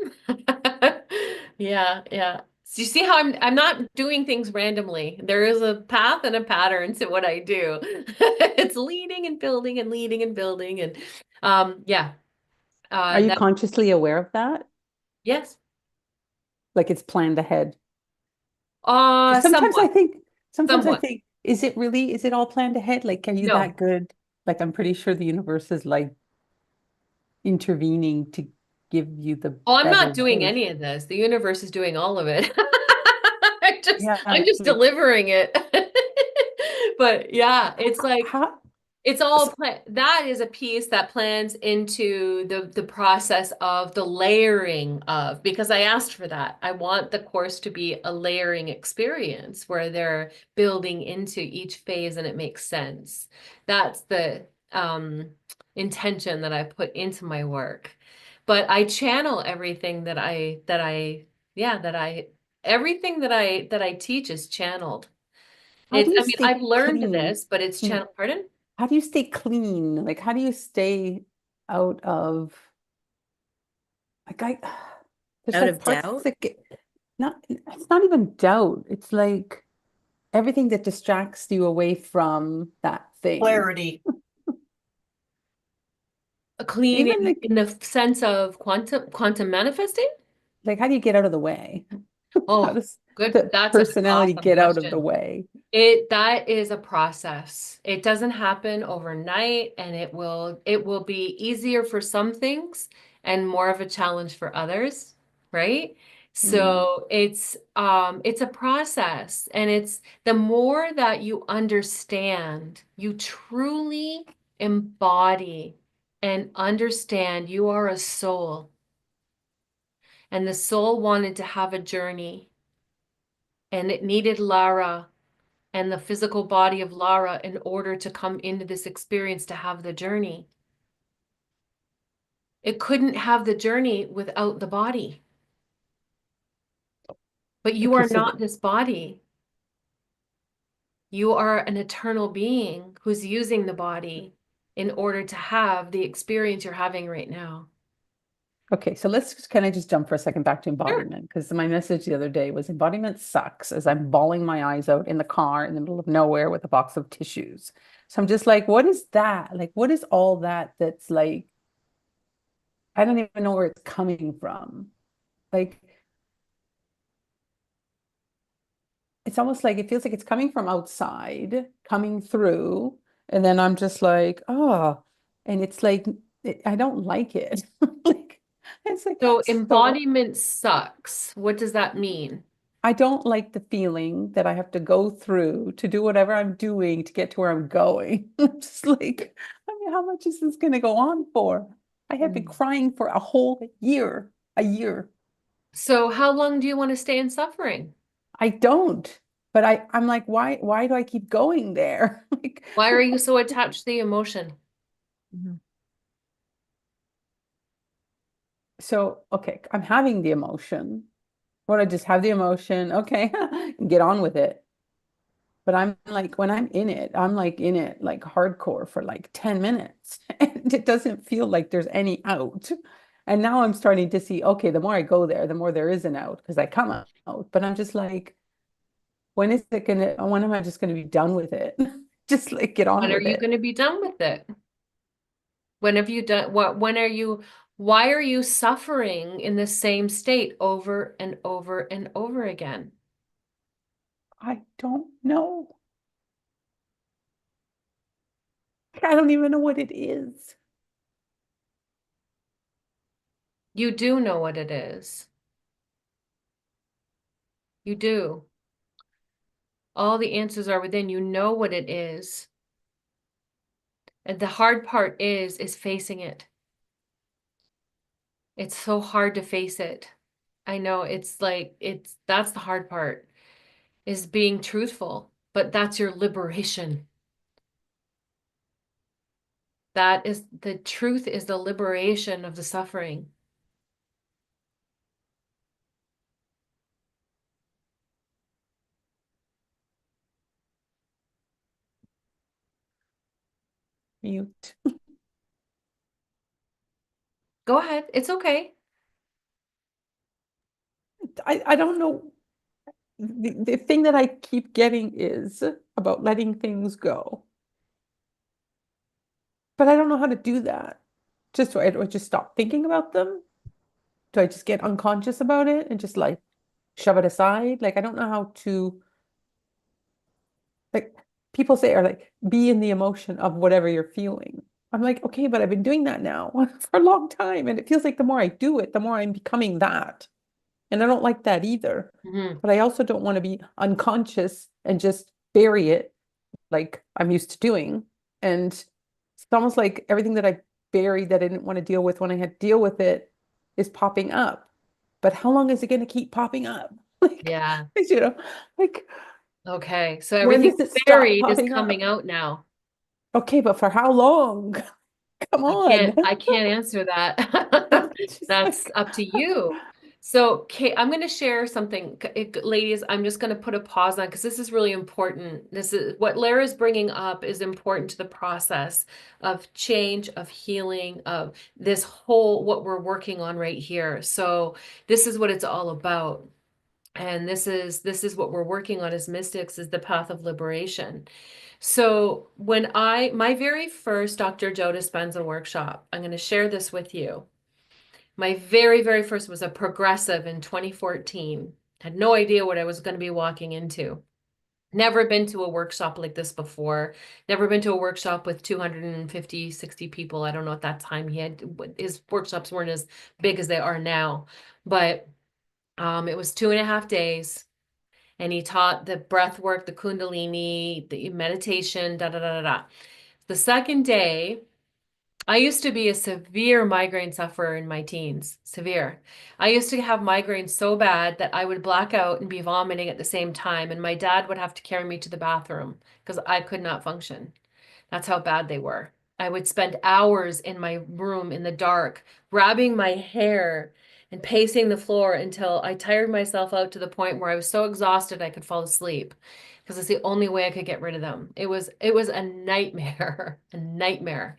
Yeah, yeah. So you see how I'm not doing things randomly. There is a path and a pattern to what I do. It's leading and building and leading and building and yeah. Are you That consciously aware of that? yes. Like it's planned ahead? Because Somewhat. sometimes I Somewhat. think, is it all planned ahead? Like, are you No. that good? Like, I'm pretty sure the universe is like intervening to give you the Oh, I'm better not doing version. any of this. The universe is doing all of it. I'm Yeah, just like delivering it. But yeah, it's like how, it's all that is a piece that plans into the process of the layering of because I asked for that. I want the course to be a layering experience where they're building into each phase and it makes sense. That's the intention that I put into my work. But I channel everything yeah, everything that I teach is channeled. how do you I mean, stay I've learned clean? this, but it's Mm. channeled. Pardon? How do you stay clean? Like, how do you stay out of like there's Out like of parts doubt. that get not it's not even doubt. It's like everything that distracts you away from that thing. Clarity. A clean Even in the sense of quantum manifesting? like how do you get out of the way? How Oh, does good. the That's an personality awesome get out of the question. way? That is a process. It doesn't happen overnight and it will be easier for some things and more of a challenge for others, right? Mm. So it's a process and it's the more that you understand, you truly embody and understand you are a soul and the soul wanted to have a journey and it needed Lara and the physical body of Lara in order to come into this experience to have the journey. It couldn't have the journey without the body. But you Okay, are so not this body. You are an eternal being who's using the body in order to have the experience you're having right now. let's just can I just jump for a second back to Sure. embodiment? Because my message the other day was embodiment sucks as I'm bawling my eyes out in the car in the middle of nowhere with a box of tissues. So I'm just like, what is that? Like, what is all that that's like, I don't even know where it's coming from. Like, it's almost like it feels like it's coming from outside, coming through, and then I'm just like, oh, and it's like I don't like it. Like it's like So so embodiment sucks. What does that mean? I don't like the feeling that I have to go through to do whatever I'm doing to get to where I'm going. I'm just like, I mean, how much is this going to go on for? I have been Mm. crying for a whole year, a year. So how long do you want to stay in suffering? I don't, but I'm like, why do I keep going there? Like, Why are you so attached to the emotion? so okay, I'm having the emotion. Want to just have the emotion, okay, get on with it. But I'm like, when I'm in it, I'm like in it like hardcore for like 10 minutes. And it doesn't feel like there's any out. And now I'm starting to see, okay, the more I go there, the more there is an out because I come out. But I'm just like, when am I just gonna be done with it? Just like get on When are with you it. going to be done with it? When have you done when are you why are you suffering in the same state over and over and over again? I don't know. I don't even know what it is. You do know what it is. You do. All the answers are within. You know what it is. And the hard part is facing it. It's so hard to face it. I know it's like that's the hard part is being truthful, but that's your liberation. That is the truth is the liberation of the suffering. Mute. Go ahead. It's okay. I don't know. The thing that I keep getting is about letting things go. But I don't know how to do that. Do I just stop thinking about them? Do I just get unconscious about it and just like shove it aside? Like I don't know how to like people say are like be in the emotion of whatever you're feeling. I'm like, okay, but I've been doing that now for a long time. And it feels like the more I do it, the more I'm becoming that. And I don't like that either. Mhm. But I also don't want to be unconscious and just bury it like I'm used to doing. And it's almost like everything that I buried that I didn't want to deal with when I had to deal with it is popping up. But how long is it going to keep popping up? Like, Yeah. you know, like Okay. So when everything does it stop buried is popping coming up? out now. Okay, but for how long? Come on. I can't answer that. It's just That's like, up to you. So, Kate, I'm going to share something. Ladies, I'm just going to put a pause on because this is really important. This is what Lara's bringing up is important to the process of change, of healing, of this whole what we're working on right here. So, this is what it's all about. And this is what we're working on as mystics is the path of liberation. So when my very first Dr. Joe Dispenza workshop, I'm going to share this with you. My very, very first was a progressive in 2014. Had no idea what I was going to be walking into. Never been to a workshop like this before. Never been to a workshop with 250, 60 people. I don't know at that time his workshops weren't as big as they are now, but it was 2.5 days. And he taught the breath work, the Kundalini, the meditation, da da da da da. The second day, I used to be a severe migraine sufferer in my teens, severe. I used to have migraines so bad that I would black out and be vomiting at the same time, and my dad would have to carry me to the bathroom because I could not function. That's how bad they were. I would spend hours in my room in the dark, grabbing my hair and pacing the floor until I tired myself out to the point where I was so exhausted I could fall asleep because it's the only way I could get rid of them. It was a nightmare, a nightmare.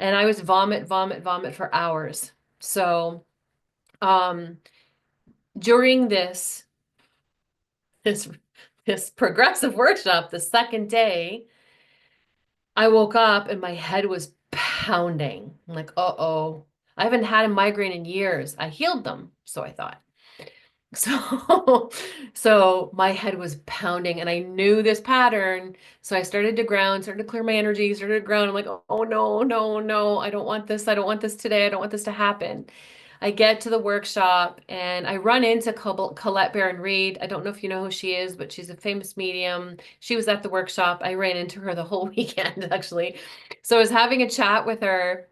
And I was vomit, vomit, vomit for hours. So, um, during this this progressive workshop, the second day, I woke up and my head was pounding. I'm like, uh-oh. I haven't had a migraine in years. I healed them, so I thought. So, so my head was pounding and I knew this pattern. So I started to ground, started to clear my energy, started to ground. I'm like, oh no, no, no, I don't want this. I don't want this today. I don't want this to happen. I get to the workshop and I run into Colette Baron Reed. I don't know if you know who she is, but she's a famous medium. She was at the workshop. I ran into her the whole weekend, actually. So I was having a chat with her.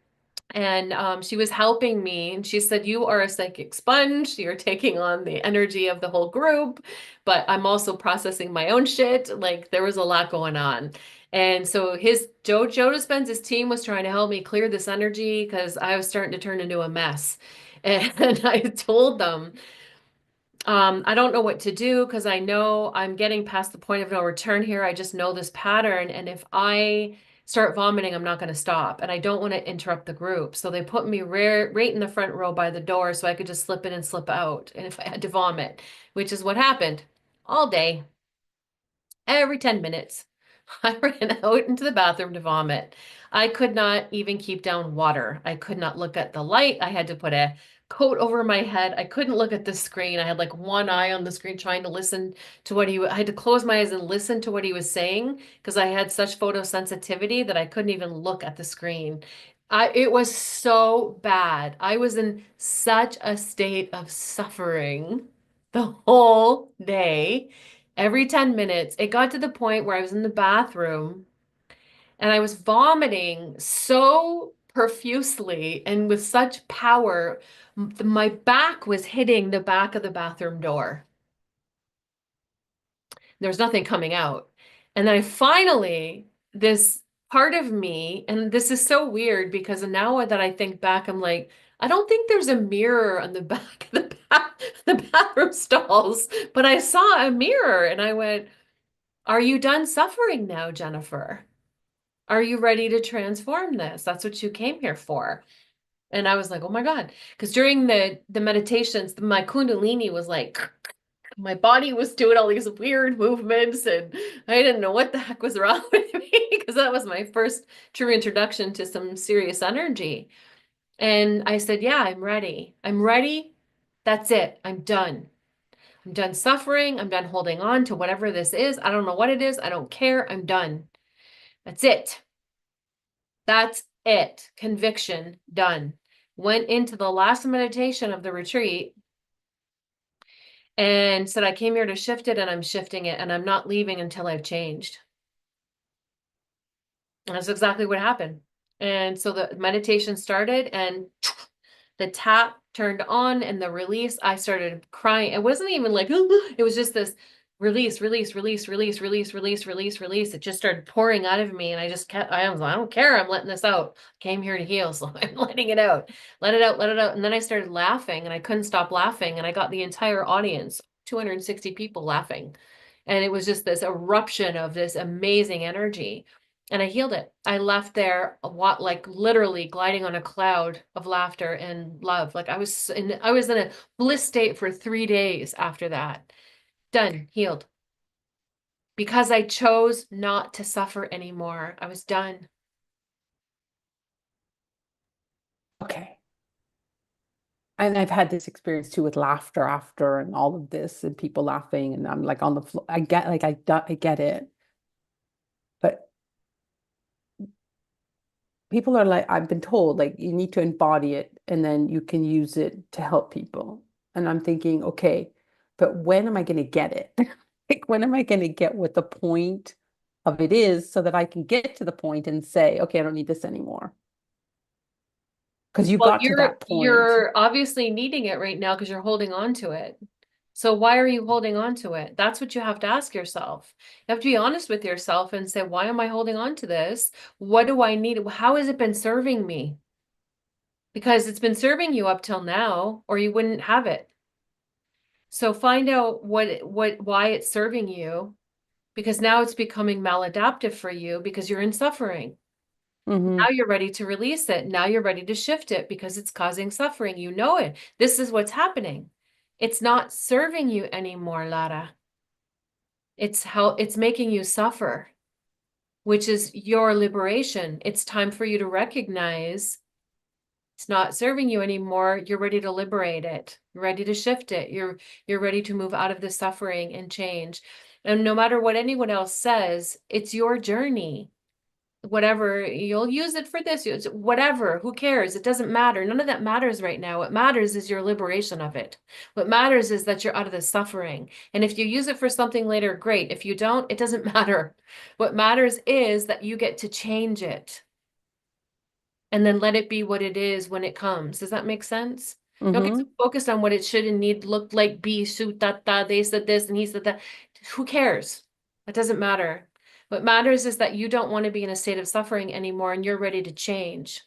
And she was helping me, and she said, "You are a psychic sponge. You're taking on the energy of the whole group, but I'm also processing my own shit." Like there was a lot going on. And so Joe Dispenz's team was trying to help me clear this energy because I was starting to turn into a mess. And I told them, I don't know what to do because I know I'm getting past the point of no return here. I just know this pattern. And if I start vomiting, I'm not going to stop. And I don't want to interrupt the group. So they put me right in the front row by the door so I could just slip in and slip out. And if I had to vomit, which is what happened all day, every 10 minutes, I ran out into the bathroom to vomit. I could not even keep down water. I could not look at the light. I had to put a coat over my head. I couldn't look at the screen. I had like one eye on the screen trying to listen to I had to close my eyes and listen to what he was saying because I had such photosensitivity that I couldn't even look at the screen. It was so bad. I was in such a state of suffering the whole day. Every 10 minutes, it got to the point where I was in the bathroom and I was vomiting so profusely and with such power. My back was hitting the back of the bathroom door. There was nothing coming out. And then I finally, this part of me, and this is so weird because now that I think back, I'm like, I don't think there's a mirror on the back of the bathroom stalls, but I saw a mirror and I went, "Are you done suffering now, Jennifer? Are you ready to transform this? That's what you came here for." And I was like, "Oh my God." Because during the meditations, my Kundalini was like, my body was doing all these weird movements, and I didn't know what the heck was wrong with me because that was my first true introduction to some serious energy. And I said, "Yeah, I'm ready. I'm ready. That's it. I'm done. I'm done suffering. I'm done holding on to whatever this is. I don't know what it is. I don't care. I'm done. That's it. That's it. Conviction done." Went into the last meditation of the retreat and said, "I came here to shift it and I'm shifting it and I'm not leaving until I've changed." And that's exactly what happened. And so the meditation started and the tap turned on and the release, I started crying. It wasn't even like, it was just this release, release, release, release, release, release, release, release. It just started pouring out of me. And I just kept, I was like, I don't care. I'm letting this out. Came here to heal. So I'm letting it out. Let it out, let it out. And then I started laughing and I couldn't stop laughing. And I got the entire audience, 260 people laughing. And it was just this eruption of this amazing energy. And I healed it. I left there like literally gliding on a cloud of laughter and love. Like I was in a bliss state for 3 days after that. Done, healed. Because I chose not to suffer anymore. I was done. Okay. And I've had this experience too with laughter after and all of this and people laughing and I'm like on the floor. I get like I get it. But people are like, I've been told like you need to embody it and then you can use it to help people. And I'm thinking, okay, but when am I going to get it? Like when am I going to get what the point of it is so that I can get to the point and say, okay, I don't need this anymore. Because you Well, got to that point. you're obviously needing it right now because you're holding on to it. So why are you holding on to it? That's what you have to ask yourself. You have to be honest with yourself and say, why am I holding on to this? What do I need? How has it been serving me? Because it's been serving you up till now, or you wouldn't have it. So find out why it's serving you, because now it's becoming maladaptive for you because you're in suffering. Mhm. Now you're ready to release it. Now you're ready to shift it because it's causing suffering. You know it. This is what's happening. It's not serving you anymore, Lara. It's making you suffer, which is your liberation. It's time for you to recognize It's not serving you anymore. You're ready to liberate it. You're ready to shift it. You're ready to move out of the suffering and change. And no matter what anyone else says, it's your journey. Whatever, you'll use it for this, whatever, who cares? It doesn't matter. None of that matters right now. What matters is your liberation of it. What matters is that you're out of the suffering. And if you use it for something later, great. If you don't, it doesn't matter. What matters is that you get to change it and then let it be what it is when it comes. Does that make sense? Don't get Mm-hmm. so focused on what it should and need look like, be, shoot, they said this and he said that. Who cares? It doesn't matter. What matters is that you don't want to be in a state of suffering anymore and you're ready to change.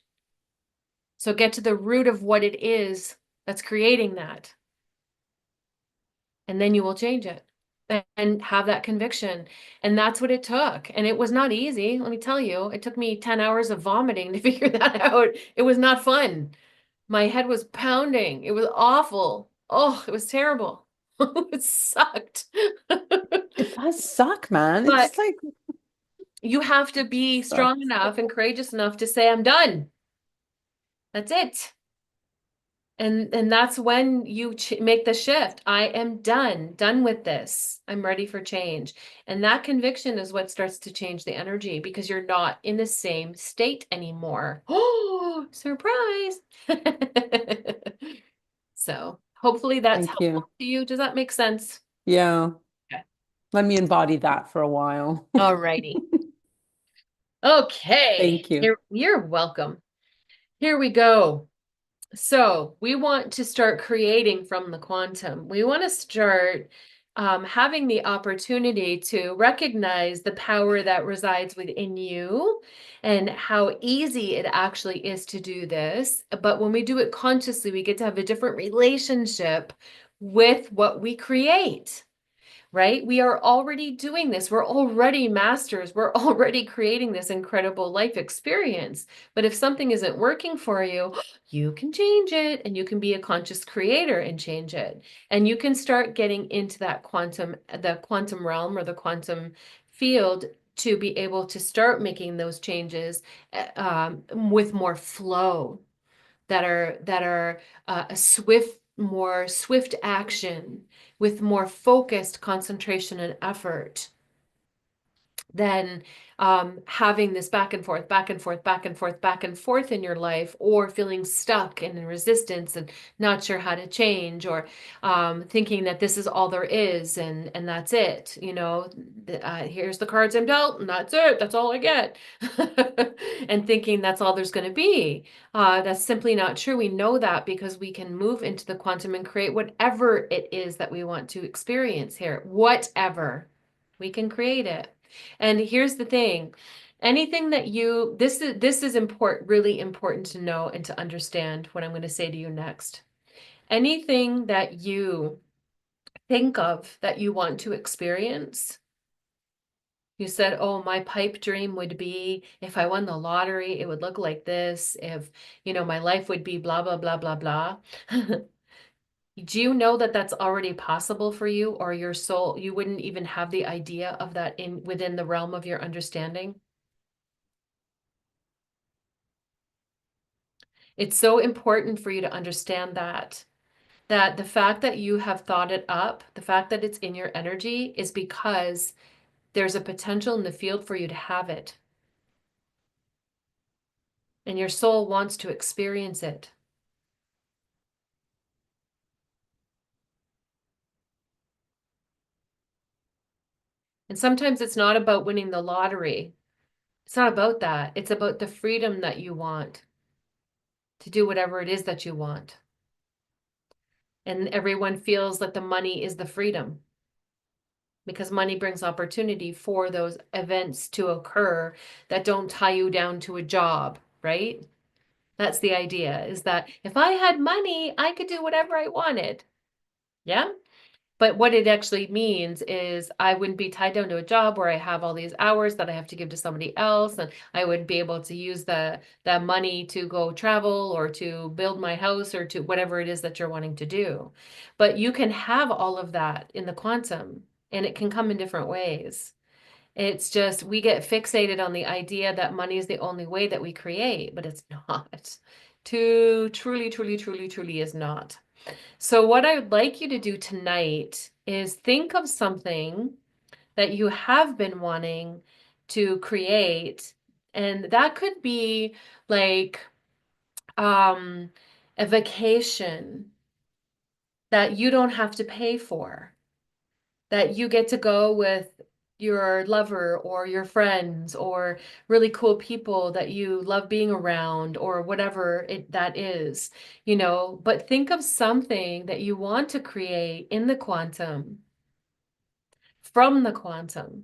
So get to the root of what it is that's creating that. And then you will change it and have that conviction. And that's what it took. And it was not easy. Let me tell you, it took me 10 hours of vomiting to figure that out. It was not fun. My head was pounding. It was awful. Oh, it was terrible. It sucked. It does suck, man. But It's like, you have to be strong enough and courageous enough to say, I'm done. That's it. And that's when you make the shift. I am done with this. I'm ready for change. And that conviction is what starts to change the energy because you're not in the same state anymore. Oh, surprise. So hopefully that's thank you. helpful to you. Does that make sense? Yeah. Okay. Let me embody that for a while. All righty. Okay. Thank you. You're welcome. Here we go. So we want to start creating from the quantum. We want to start having the opportunity to recognize the power that resides within you and how easy it actually is to do this. But when we do it consciously, we get to have a different relationship with what we create. Right? We are already doing this. We're already masters. We're already creating this incredible life experience. But if something isn't working for you, you can change it and you can be a conscious creator and change it. And you can start getting into that the quantum realm or the quantum field to be able to start making those changes with more flow that are a more swift action with more focused concentration and effort than having this back and forth, back and forth, back and forth, back and forth in your life, or feeling stuck and in resistance and not sure how to change, or thinking that this is all there is and that's it. You know, here's the cards I'm dealt, and that's it. That's all I get, and thinking that's all there's going to be. That's simply not true. We know that because we can move into the quantum and create whatever it is that we want to experience here. Whatever, we can create it. And here's the thing, anything that this is important, really important to know and to understand what I'm going to say to you next. Anything that you think of that you want to experience, you said, oh, my pipe dream would be if I won the lottery, it would look like this. If, my life would be blah, blah, blah, blah, blah. Do you know that that's already possible for you, or your soul, you wouldn't even have the idea of that within the realm of your understanding? It's so important for you to understand that the fact that you have thought it up, the fact that it's in your energy is because there's a potential in the field for you to have it. And your soul wants to experience it. And sometimes it's not about winning the lottery. It's not about that. It's about the freedom that you want to do whatever it is that you want. And everyone feels that the money is the freedom, because money brings opportunity for those events to occur that don't tie you down to a job, right? That's the idea, is that if I had money, I could do whatever I wanted. Yeah. But what it actually means is I wouldn't be tied down to a job where I have all these hours that I have to give to somebody else, and I would be able to use the money to go travel or to build my house or to whatever it is that you're wanting to do. But you can have all of that in the quantum, and it can come in different ways. It's just we get fixated on the idea that money is the only way that we create, but it's not. to truly, truly, truly, truly is not. So what I would like you to do tonight is think of something that you have been wanting to create. And that could be like um, a vacation that you don't have to pay for, that you get to go with your lover or your friends or really cool people that you love being around or whatever that is, but think of something that you want to create in the quantum, from the quantum,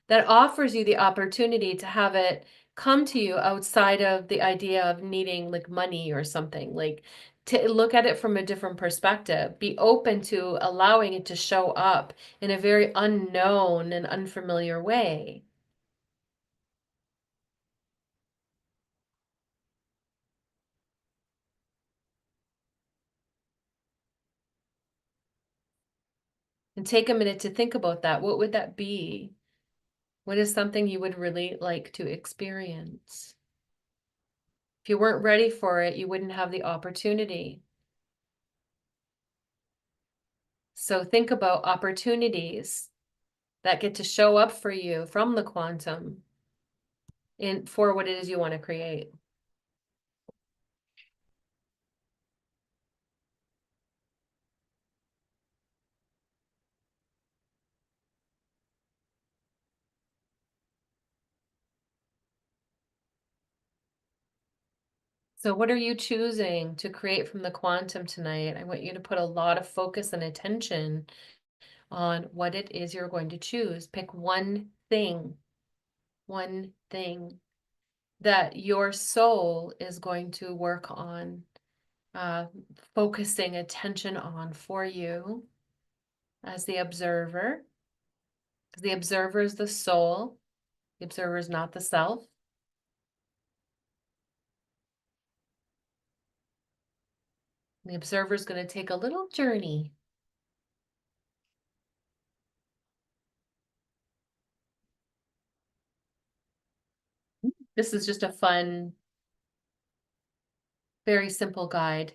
that offers you the opportunity to have it come to you outside of the idea of needing like money or something, like to look at it from a different perspective, be open to allowing it to show up in a very unknown and unfamiliar way. And take a minute to think about that. What would that be? What is something you would really like to experience? If you weren't ready for it, you wouldn't have the opportunity. So think about opportunities that get to show up for you from the quantum for what it is you want to create. So what are you choosing to create from the quantum tonight? I want you to put a lot of focus and attention on what it is you're going to choose. Pick one thing that your soul is going to work on, uh, focusing attention on for you as the observer. Because the observer is the soul, the observer is not the self. The observer is going to take a little journey. This is just a fun, very simple guide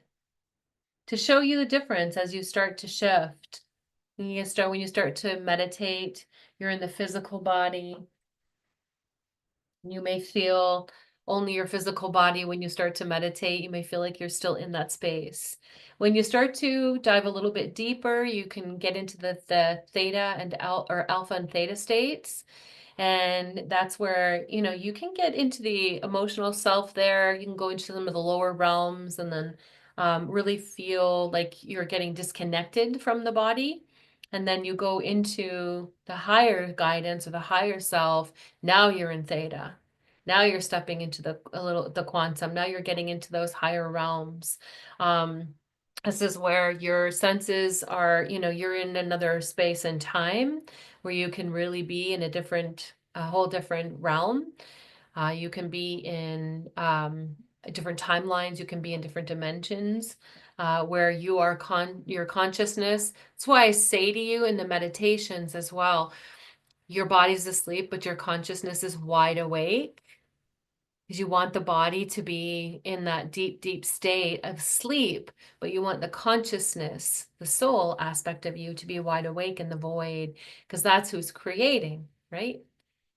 to show you the difference as you start to shift. When you start to meditate, you're in the physical body. You may feel only your physical body when you start to meditate. You may feel like you're still in that space. When you start to dive a little bit deeper, you can get into the theta and alpha and theta states. And that's where, you can get into the emotional self there. You can go into some of the lower realms and then really feel like you're getting disconnected from the body. And then you go into the higher guidance or the higher self. Now you're in theta. Now you're stepping into the quantum. Now you're getting into those higher realms. This is where your senses are, you're in another space and time where you can really be in a whole different realm. You can be in different timelines. You can be in different dimensions where you are your consciousness. That's why I say to you in the meditations as well, your body's asleep, but your consciousness is wide awake. Because you want the body to be in that deep, deep state of sleep, but you want the consciousness, the soul aspect of you to be wide awake in the void, because that's who's creating, right?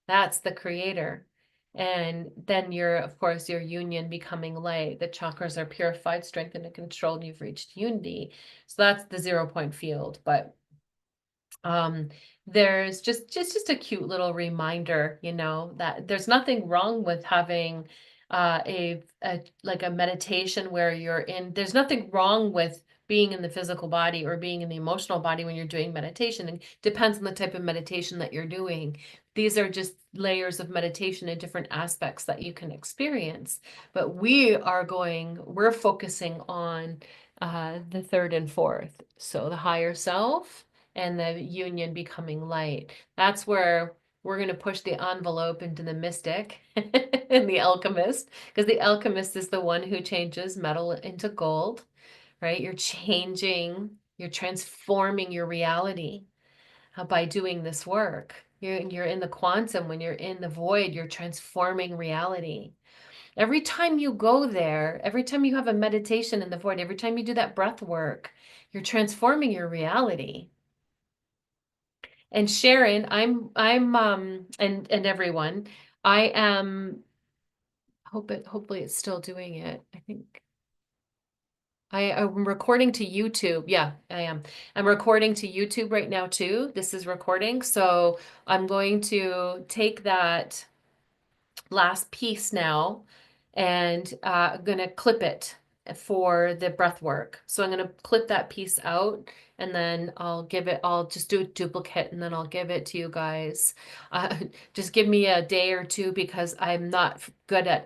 That's the creator. And then of course, your union becoming light. The chakras are purified, strengthened, and controlled, and you've reached unity. So that's the 0 point field. But there's just a cute little reminder, that there's nothing wrong with having like a meditation where there's nothing wrong with being in the physical body or being in the emotional body when you're doing meditation. It depends on the type of meditation that you're doing. These are just layers of meditation and different aspects that you can experience. But we're focusing on the third and fourth. So the higher self and the union becoming light. That's where we're going to push the envelope into the mystic and the alchemist, because the alchemist is the one who changes metal into gold, right? You're transforming your reality by doing this work. You're in the quantum. When you're in the void, you're transforming reality. Every time you go there, every time you have a meditation in the void, every time you do that breath work, you're transforming your reality. And Sharon, and everyone, I am hopefully it's still doing it. I think I'm recording to YouTube. Yeah, I am. I'm recording to YouTube right now too. This is recording. So I'm going to take that last piece now and I'm going to clip it for the breath work. So I'm going to clip that piece out and then I'll just do a duplicate and then I'll give it to you guys. Uh, just give me a day or two because I'm not good at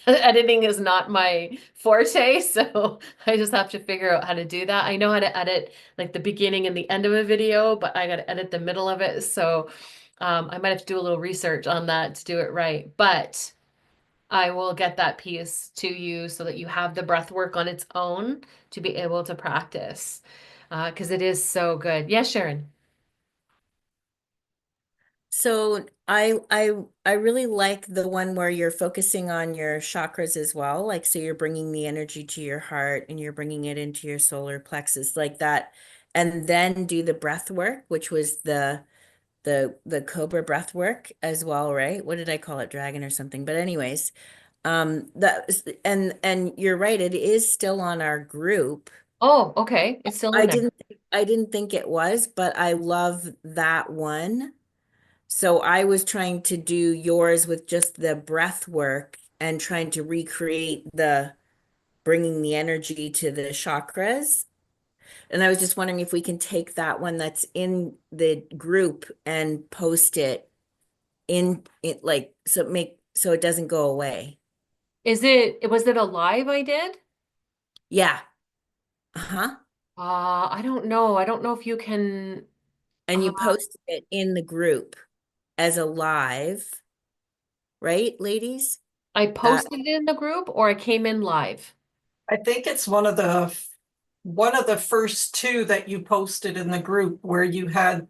editing is not my forte. So I just have to figure out how to do that. I know how to edit like the beginning and the end of a video, but I got to edit the middle of it. So I might have to do a little research on that to do it right, but I will get that piece to you so that you have the breath work on its own to be able to practice. Because it is so good. Yes, Sharon. So I really like the one where you're focusing on your chakras as well. Like, so you're bringing the energy to your heart and you're bringing it into your solar plexus like that. And then do the breath work, which was the cobra breath work as well, right? What did I call it? Dragon or something. But anyways, and you're right, it is still on our group. Oh, okay. It's still I in there. didn't think it was, but I love that one. So I was trying to do yours with just the breath work and trying to recreate the bringing the energy to the chakras. And I was just wondering if we can take that one that's in the group and post it in it like so it doesn't go away. Was it a live I did? Yeah. Uh-huh. I don't know. I don't know if you can, And uh, you posted it in the group as a live, right, ladies? I That posted it in the group or I came in live. I think it's one of the first two that you posted in the group where you had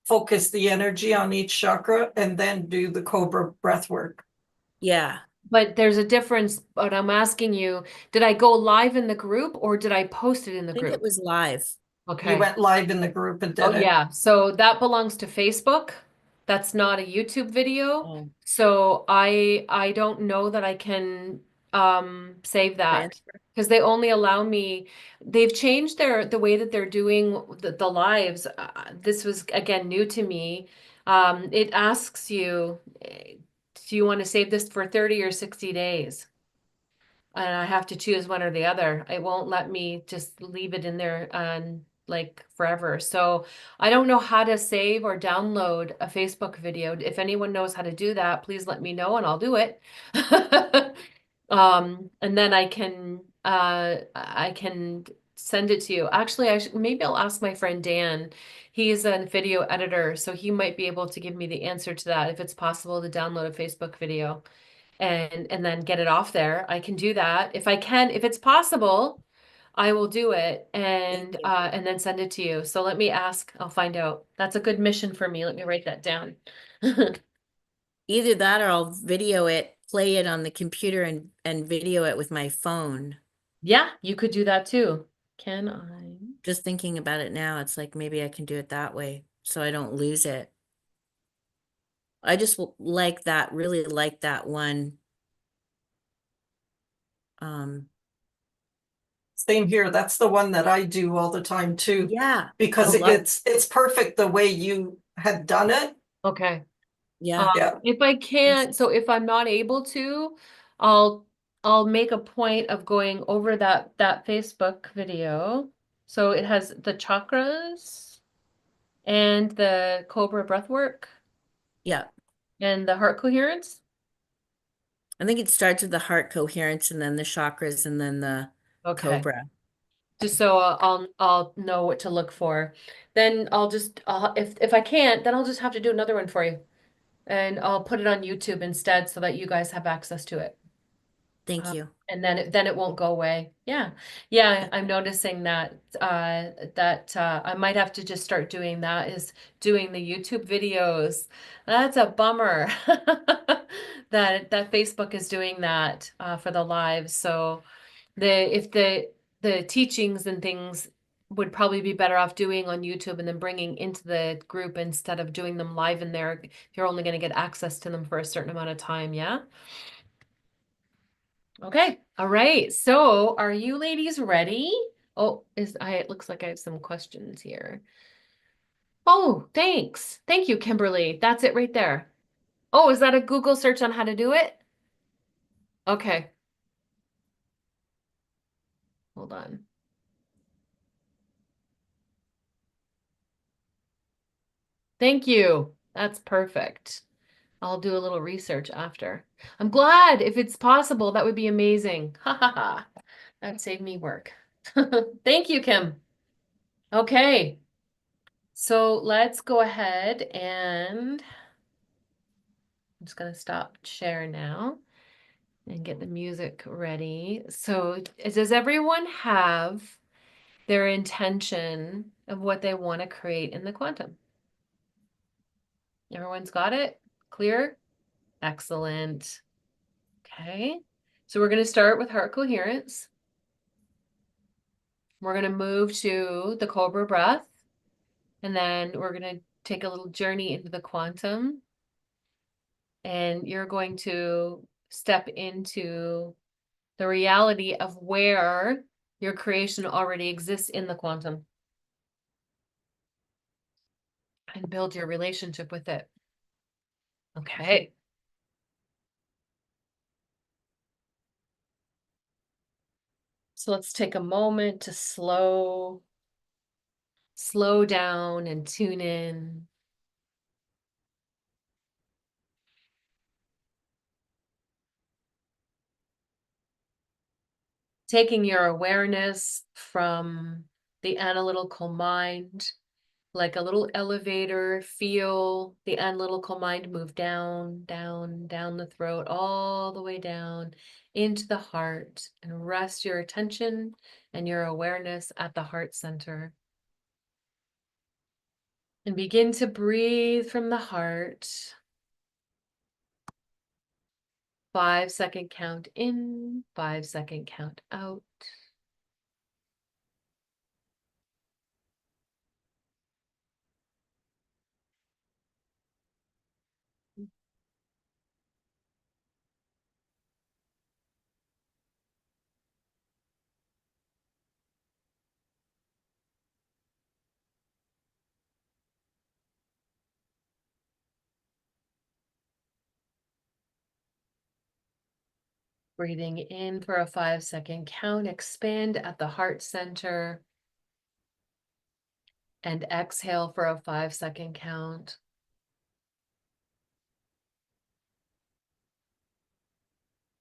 focus the energy on each chakra and then do the cobra breath work. yeah. But there's a difference, but I'm asking you, did I go live in the group or did I post it in the I think it group? was live. You Okay. went live in the group and Oh, did it. yeah. So that belongs to Facebook. That's not a YouTube video. Oh, So I don't know that I can save that transfer. because they only allow me, they've changed the way that they're doing the lives. This was again new to me. It asks you, do you want to save this for 30 or 60 days? And I have to choose one or the other. It won't let me just leave it in there like forever. So I don't know how to save or download a Facebook video. If anyone knows how to do that, please let me know and I'll do it. And then I can send it to you. Actually, maybe I'll ask my friend Dan. He's a video editor, so he might be able to give me the answer to that if it's possible to download a Facebook video and then get it off there. I can do that. If it's possible, I will do it Thank you. and then send it to you. So let me ask, I'll find out. That's a good mission for me. Let me write that down. Either that or I'll video it, play it on the computer and video it with my phone. Yeah, you could do that too. Can I? Just thinking about it now, it's like maybe I can do it that way so I don't lose it. I just like that, really like that one. Um, Same here. That's the one that I do all the time too, yeah, because I love, it's perfect the way you had done it. Okay. yeah. Yeah. If I can't, so if I'm not able to, I'll I'll make a point of going over that Facebook video. So it has the chakras and the cobra breath work Yeah. and the heart coherence. I think it starts with the heart coherence and then the chakras and then the Okay. cobra. Just so I'll know what to look for. Then if I can't, then I'll just have to do another one for you. And I'll put it on YouTube instead so that you guys have access to it. Thank you. And then it won't go away. Yeah. Yeah, I'm noticing that I might have to just start doing that is doing the YouTube videos. That's a bummer. that Facebook is doing that for the lives. So if the teachings and things would probably be better off doing on YouTube and then bringing into the group instead of doing them live in there. You're only going to get access to them for a certain amount of time. Yeah. Okay. All right. So are you ladies ready? Oh, it looks like I have some questions here. Oh, thanks. Thank you, Kimberly. That's it right there. Oh, is that a Google search on how to do it? Okay. Hold on. Thank you. That's perfect. I'll do a little research after. I'm glad if it's possible, that would be amazing. Ha ha ha. That saved me work. Thank you, Kim. Okay. So let's go ahead and I'm just going to stop share now and get the music ready. So does everyone have their intention of what they want to create in the quantum? Everyone's got it? Clear? Excellent. Okay. So we're going to start with heart coherence. We're going to move to the cobra breath. And then we're going to take a little journey into the quantum. And you're going to step into the reality of where your creation already exists in the quantum. And build your relationship with it. Okay. So let's take a moment to slow down and tune in. Taking your awareness from the analytical mind, like a little elevator, feel the analytical mind move down, down, down the throat, all the way down into the heart, and rest your attention and your awareness at the heart center. And begin to breathe from the heart. 5-second count in, 5-second count out. Breathing in for a 5-second count, expand at the heart center. And exhale for a 5-second count.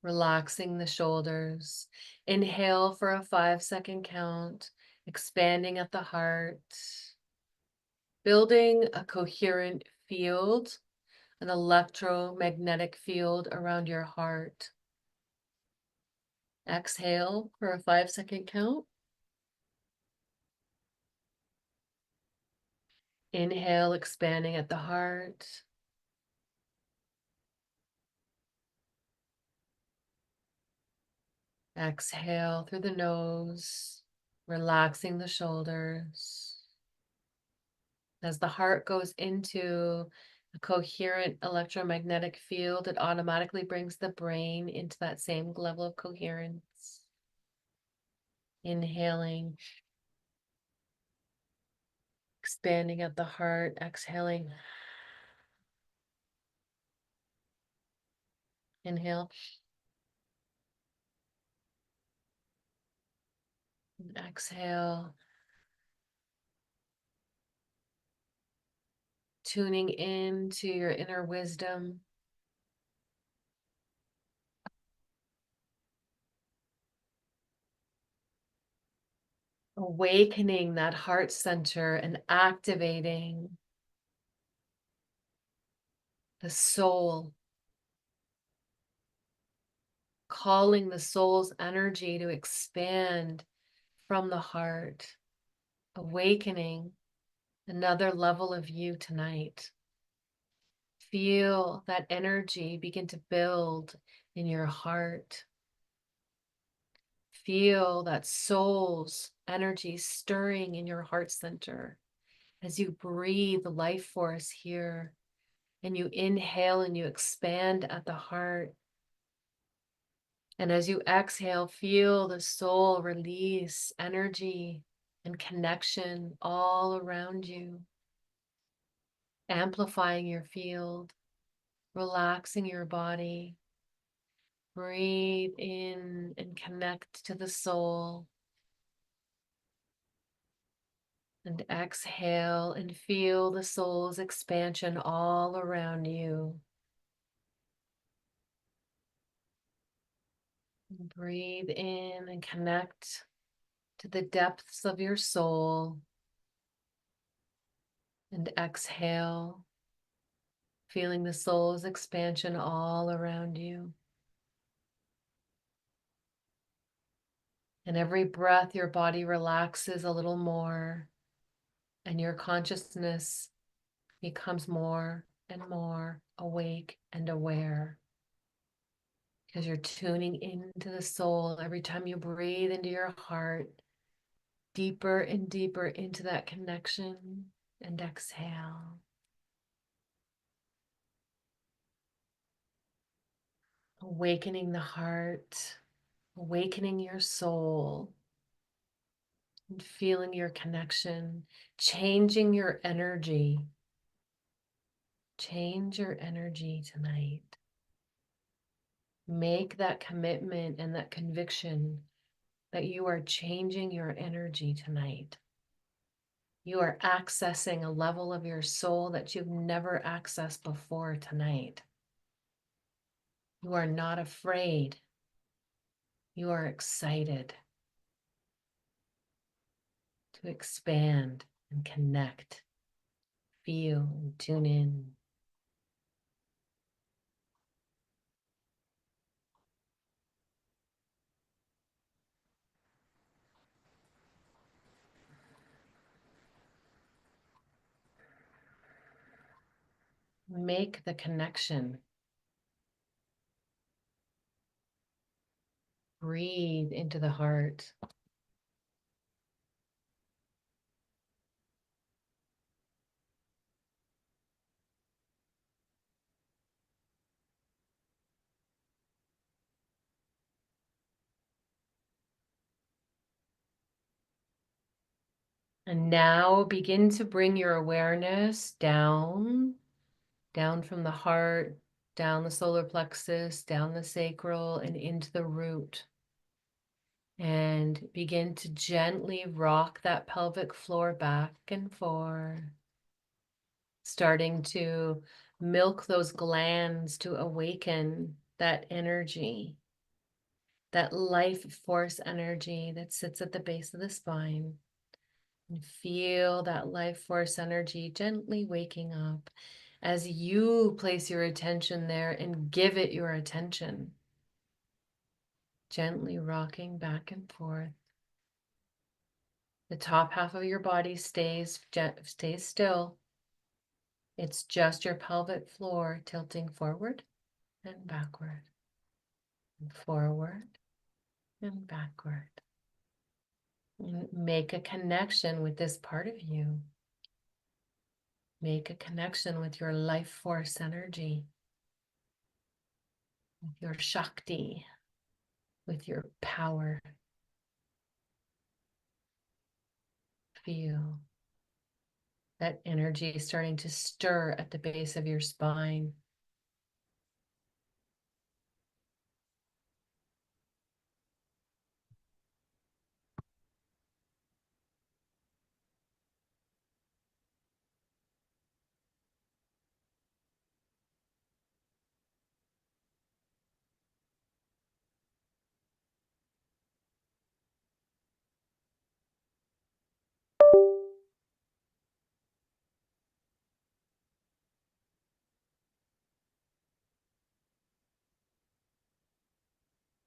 Relaxing the shoulders. Inhale for a 5-second count, expanding at the heart. Building a coherent field, an electromagnetic field around your heart. Exhale for a 5-second count. Inhale, expanding at the heart. Exhale through the nose, relaxing the shoulders. As the heart goes into a coherent electromagnetic field, it automatically brings the brain into that same level of coherence. Inhaling, expanding at the heart, exhaling. Inhale. Exhale. Tuning into your inner wisdom. Awakening that heart center and activating the soul. Calling the soul's energy to expand from the heart. Awakening another level of you tonight. Feel that energy begin to build in your heart. Feel that soul's energy stirring in your heart center as you breathe life force here and you inhale and you expand at the heart. And as you exhale, feel the soul release energy and connection all around you, amplifying your field, relaxing your body. Breathe in and connect to the soul. And exhale and feel the soul's expansion all around you. Breathe in and connect to the depths of your soul. And exhale, feeling the soul's expansion all around you. And every breath, your body relaxes a little more, and your consciousness becomes more and more awake and aware. Because you're tuning into the soul every time you breathe into your heart, deeper and deeper into that connection, and exhale. Awakening the heart, awakening your soul, and feeling your connection, changing your energy. Change your energy tonight. Make that commitment and that conviction that you are changing your energy tonight. You are accessing a level of your soul that you've never accessed before tonight. You are not afraid. You are excited to expand and connect, feel and tune in. Make the connection. Breathe into the heart. And now begin to bring your awareness down from the heart, down the solar plexus, down the sacral, and into the root. And begin to gently rock that pelvic floor back and forth, starting to milk those glands to awaken that energy, that life force energy that sits at the base of the spine. And feel that life force energy gently waking up as you place your attention there and give it your attention. Gently rocking back and forth. The top half of your body stays still. It's just your pelvic floor tilting forward and backward, and forward and backward. And make a connection with this part of you. Make a connection with your life force energy, with your Shakti, with your power. Feel that energy starting to stir at the base of your spine.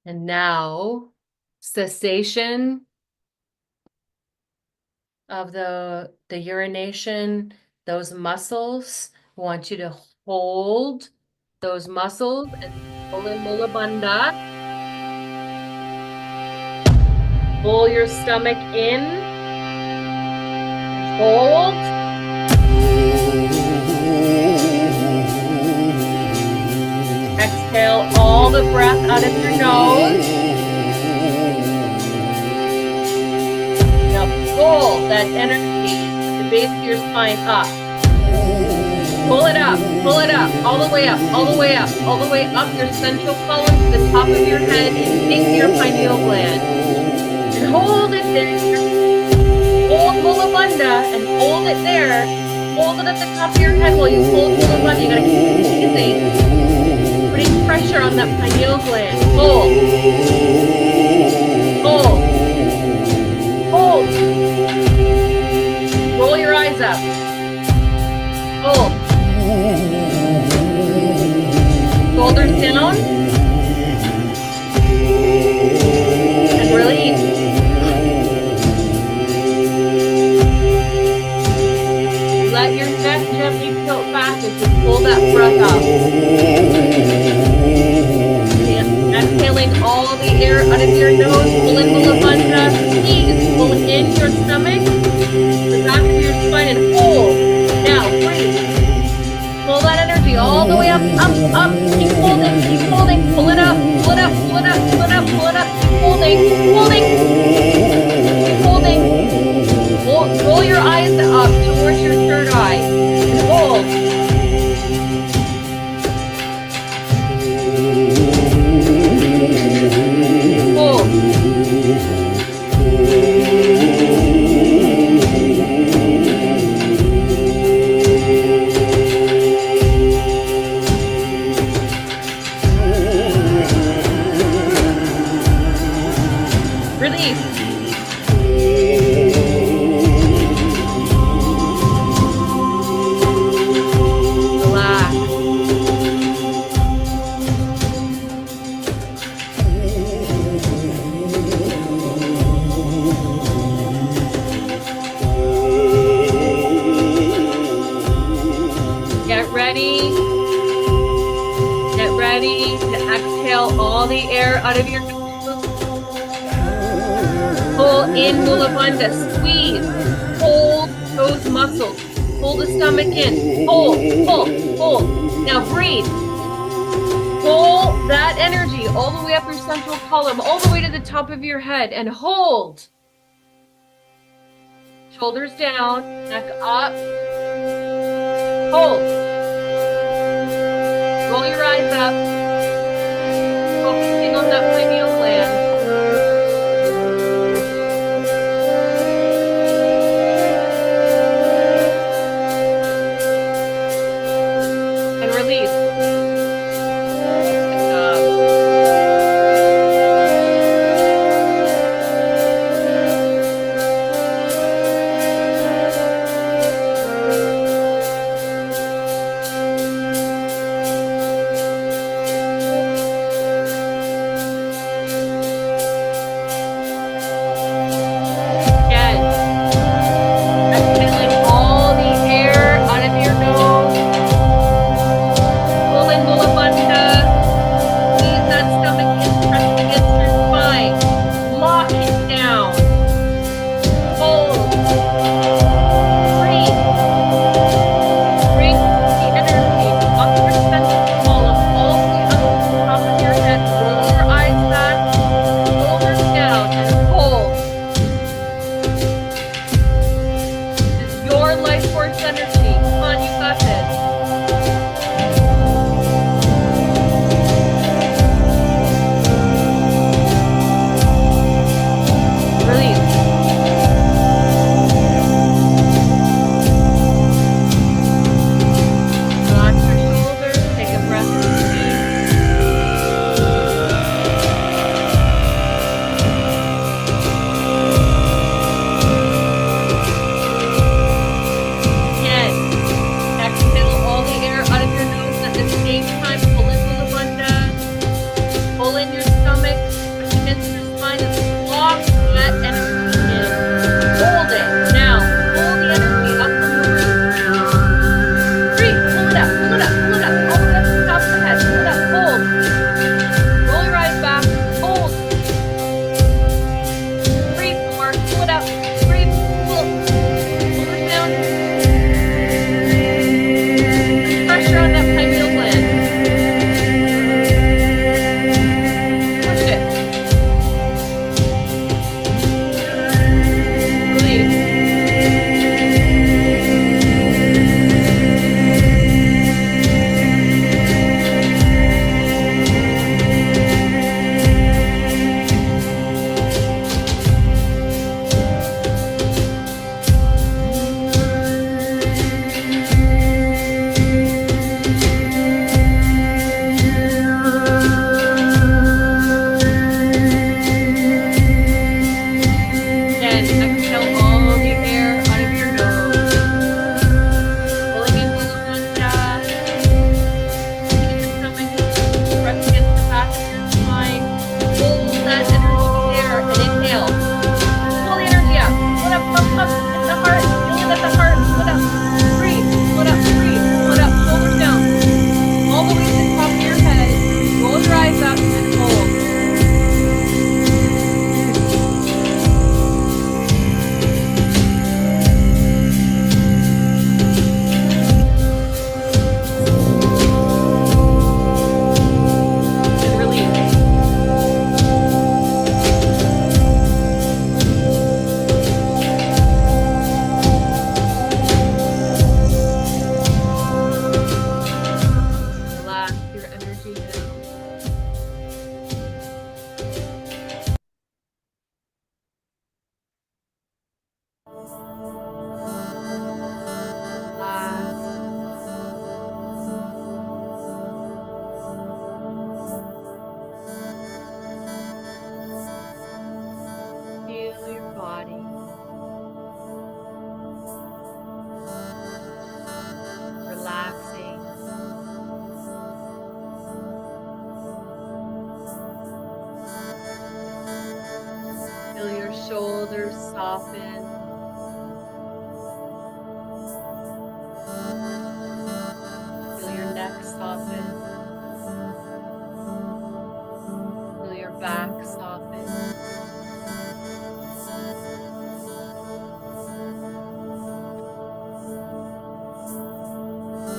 And now, cessation of the urination, those muscles, I want you to hold those muscles and pull in Mula Bandha. Pull your stomach in. Hold. Exhale all the breath out of your nose. Now pull that energy, the base of your spine up. Pull it up, all the way up, all the way up, all the way up your central column to the top of your head and into your pineal gland. And hold it there. Hold Mula Bandha and hold it there. Hold it at the top of your head while you hold Mula Bandha. You gotta keep squeezing, putting pressure on that pineal gland. Hold. Hold. Hold. Roll your eyes up. Hold. Shoulders down. And release. Let your neck gently tilt back as you pull that breath up. And exhaling all the air out of your nose. Pull in Mula Bandha. Squeeze. Pull in your stomach, the back of your spine, and hold. Now breathe. Pull that energy all the way up, up, up. Keep holding, keep holding. Pull it up, pull it up, pull it up, pull it up, pull it up. Keep holding, holding. Keep holding. Roll your eyes up towards your third eye. And hold. Hold. Release. Relax. Get ready. Get ready to exhale all the air out of your nose. Pull in Mula Bandha. Squeeze. Hold those muscles. Pull the stomach in. Hold, hold, hold. Now breathe. Pull that energy all the way up your central column, all the way to the top of your head, and hold. Shoulders down, neck up. Hold. Roll your eyes up. Focusing on that pineal gland. And release. Good job. Again, exhaling all the air out of your nose. Pull in Mula Bandha. Squeeze that stomach in, press against your spine. Lock it down. Hold. Breathe. Bring the energy up your central column, all the way up to the top of your head. Roll your eyes back, shoulders down, and hold. This is your life force energy. Come on, you got this. Release. Relax your shoulders. Take a breath deep. Again, soften. Feel your neck soften. Feel your back soften.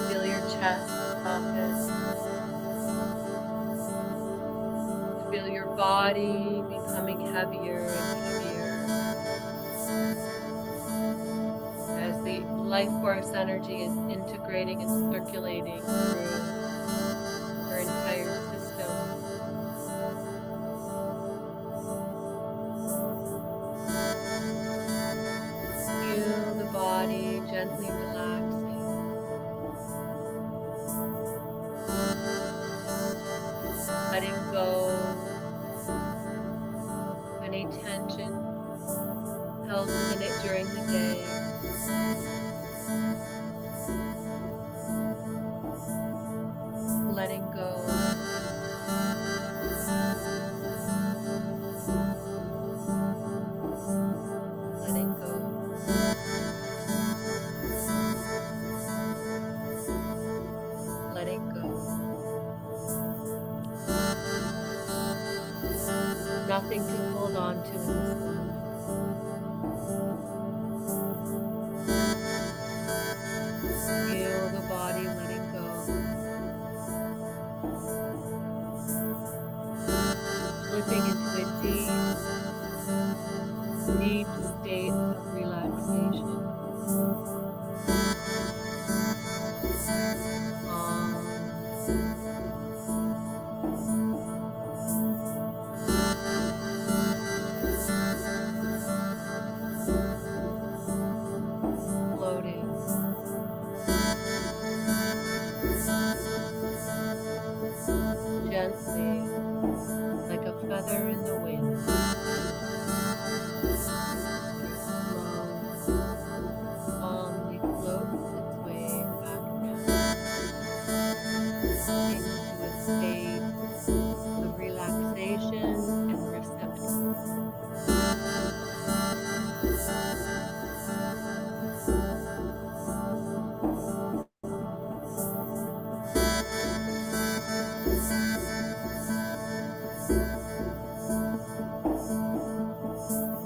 Feel your chest soften. Feel your body becoming heavier and heavier as the life force energy is integrating and circulating through your entire system. Feel the body gently relaxing. Letting go any tension held within it during the day. Letting go. Letting go. Letting go. Nothing to hold on to in this moment. Feel the body letting go. Slipping into a deep state of relaxation. Floating. Gently, like a feather in the wind. Calmly floats its way back down into a state of relaxation and receptivity.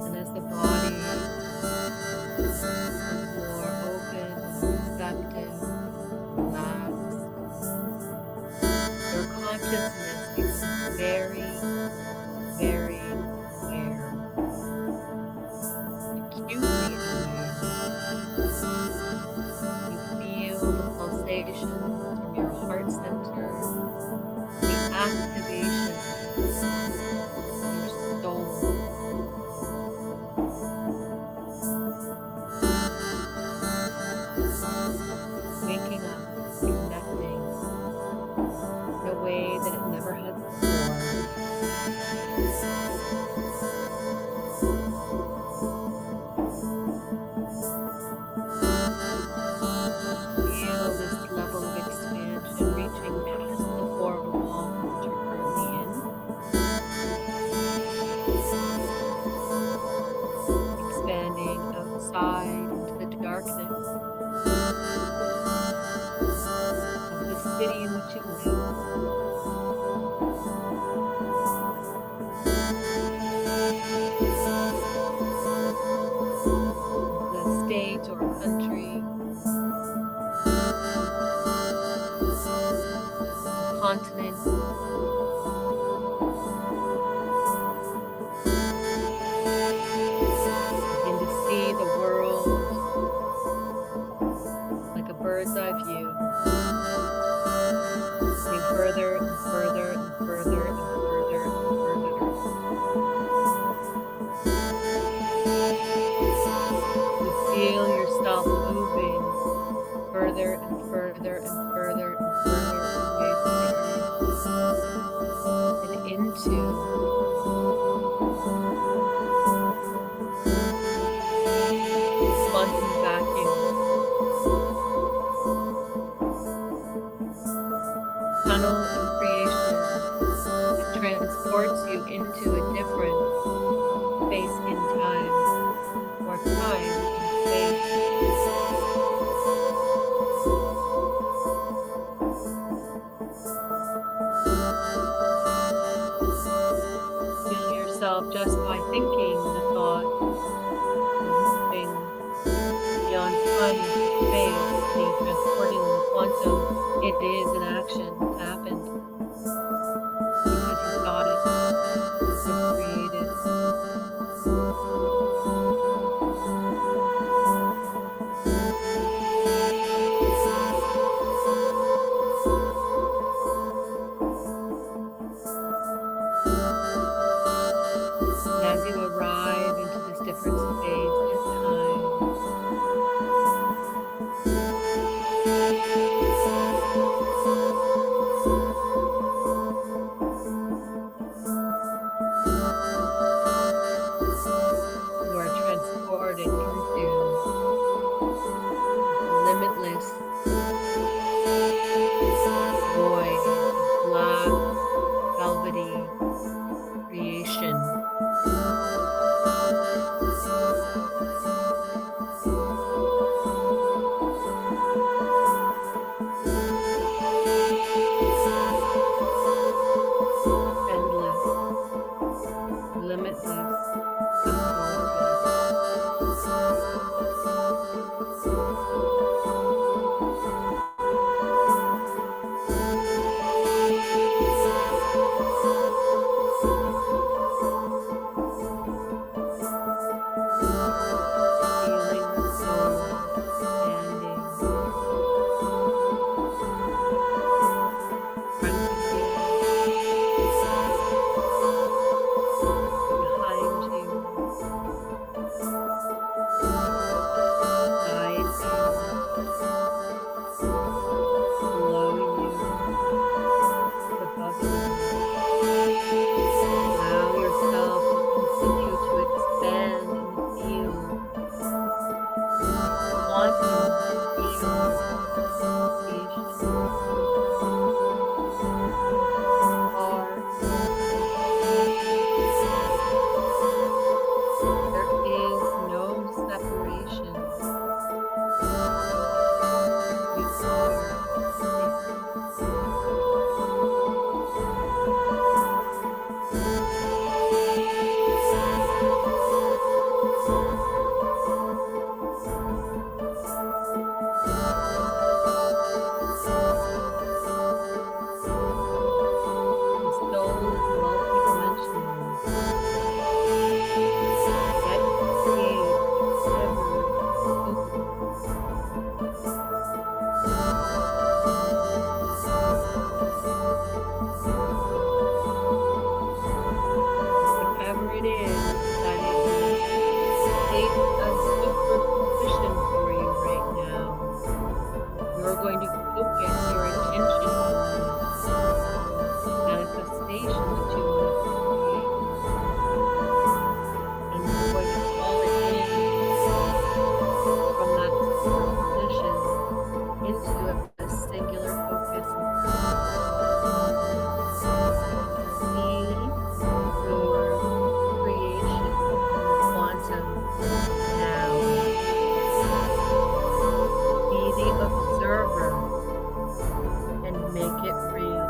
And as the body becomes more open, receptive, relaxed, your consciousness becomes very, very aware, acutely aware. You feel the pulsations from your heart center, the activation of your soul. Waking up, connecting in a way that it never had before. Feel this level of expansion reaching past the four walls that you're currently in. Expanding outside into the darkness of the city in which you live. The state or country, continent, begin to see the world like a bird's eye view, getting further and further and further and further and further. You feel yourself moving further and further and further and further away from the earth and into quantum vacuum. Tunnel of creation that transports you into a different space in time. quantum, it is an action. It's happened. Because you thought it. It's created. And as you arrive into this different space and time, you are transported into limitless void, black, velvety creation. Endless, limitless possibilities. Feeling the soul expanding front of you, behind you, beside you, below you, above you. Allow yourself to continue to expand and feel quantum field creation. Are there is no separation. You are the soul is multidimensional. Yet creates every physical. Whatever it is that is take a superposition for you right now. You're going to focus your attention on manifestation that you want to create. And you're going to call it in from that superposition into a singular focus. See your creation quantum now. Be the observer and make it real.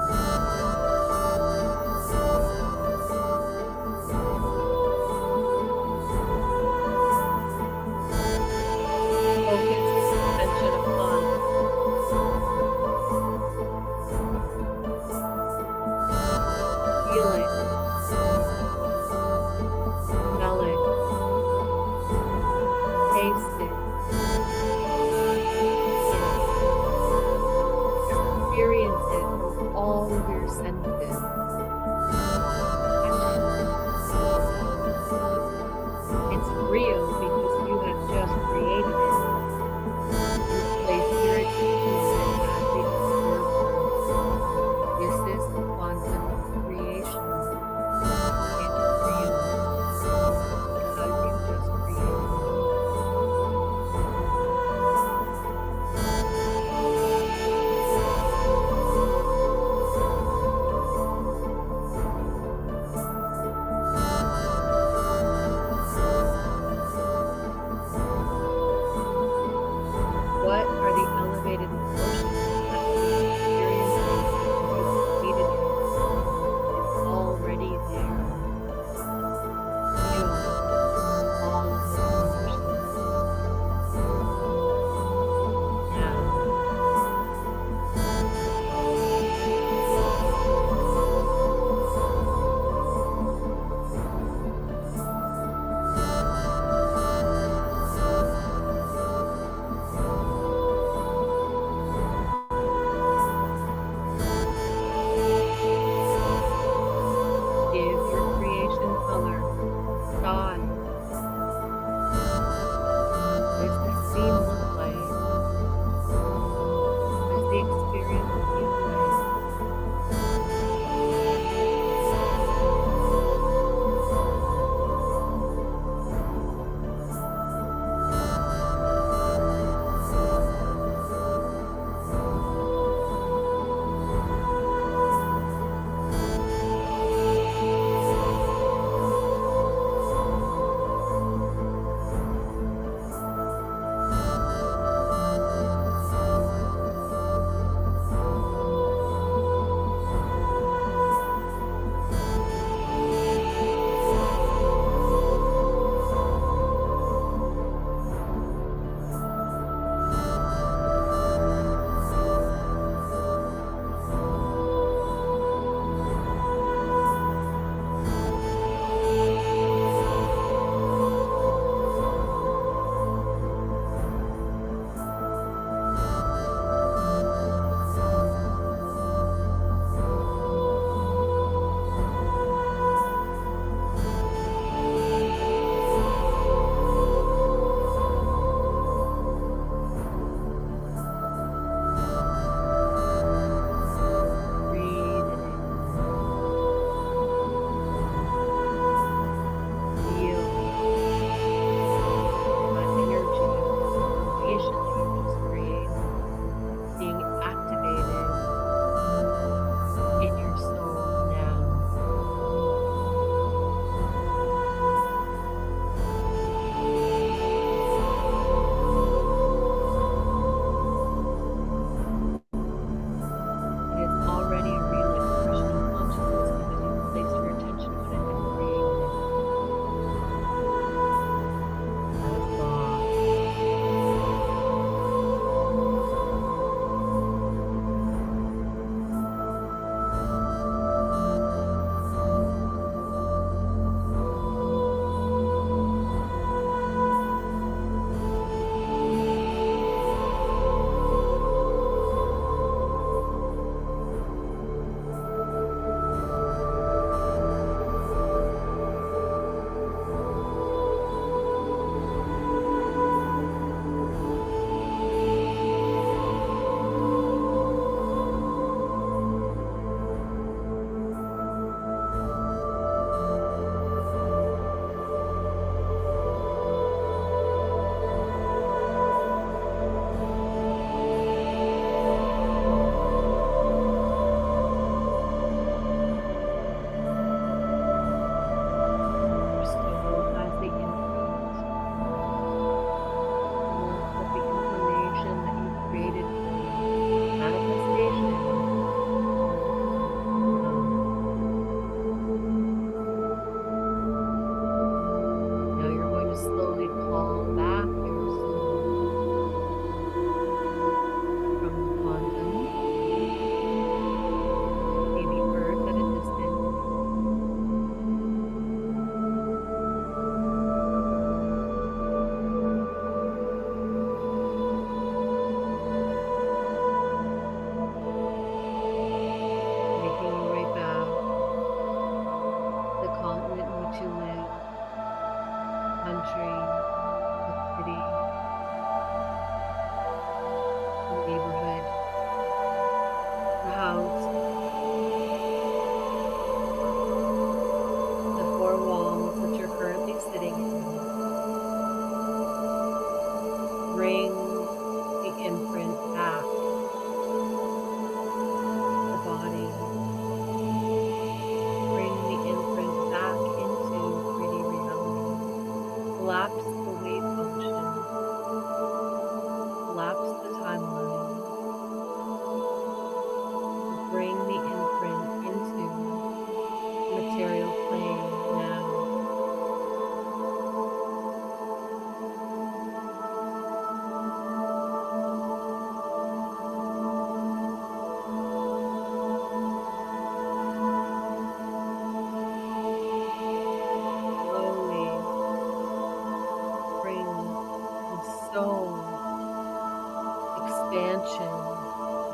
expansion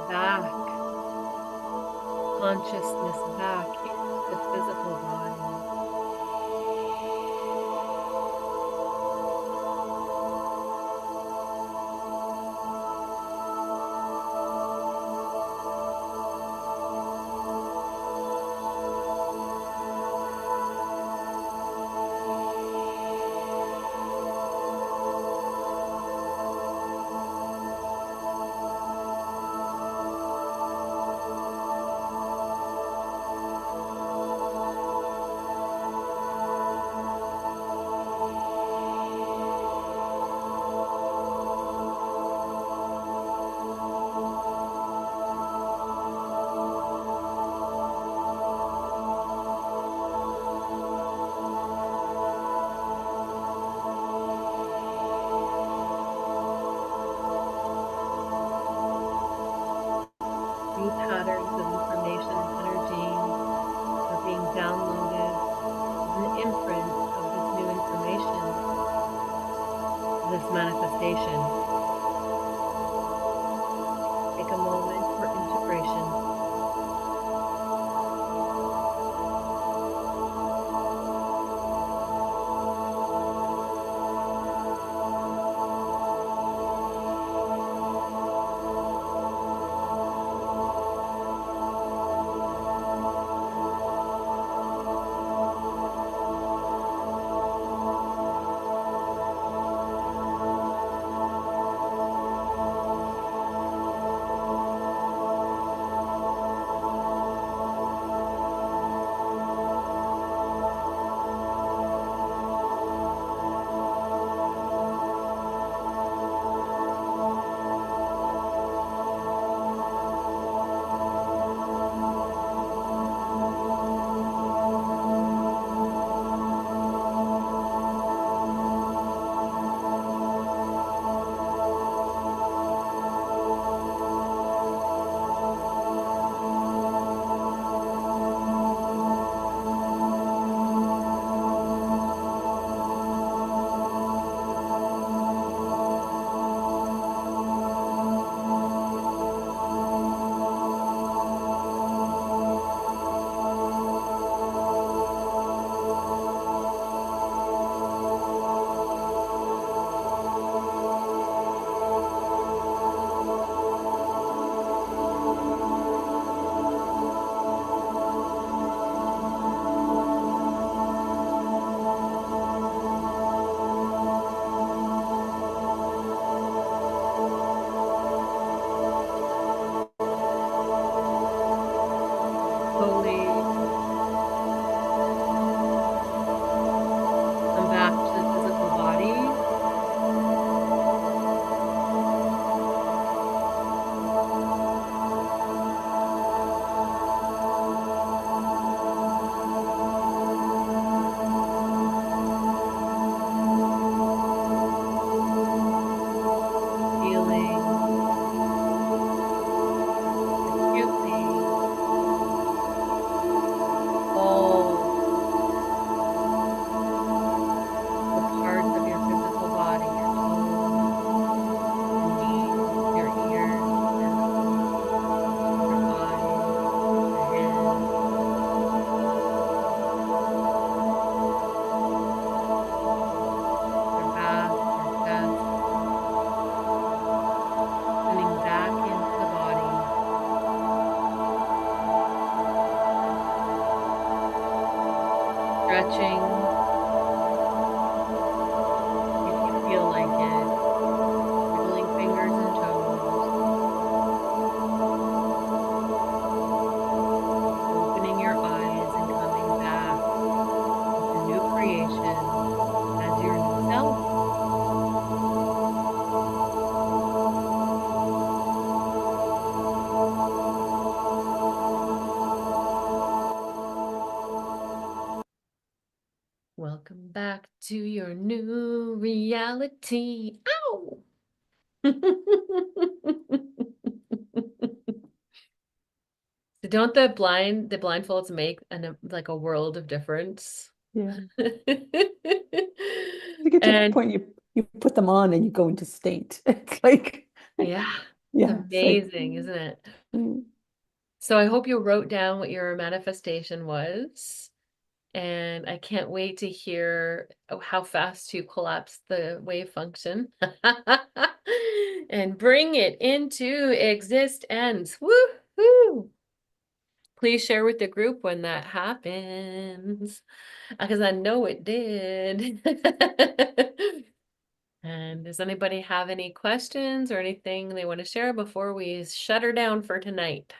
back, consciousness back into the physical body. New patterns of information and energy are being downloaded as an imprint of this new information, this manifestation. Take a moment for integration. Slowly come back to the physical body. Feeling acutely all the parts of your physical body, your toes, your knees, your ears, your eyes, your hands, your back, your chest, sending back into the body. Stretching if you feel like it, wiggling fingers and toes, opening your eyes and coming back with a new creation as your new self. Welcome back to your new reality. Ow! So don't the blindfolds make like a world of difference? Yeah. You get to the And point you put them on and you go into state. It's like yeah, Yeah, it's like, amazing, isn't it? mm, So I hope you wrote down what your manifestation was. And I can't wait to hear how fast you collapse the wave function and bring it into existence. Woohoo! Please share with the group when that happens, because I know it did. And does anybody have any questions or anything they want to share before we shut her down for tonight?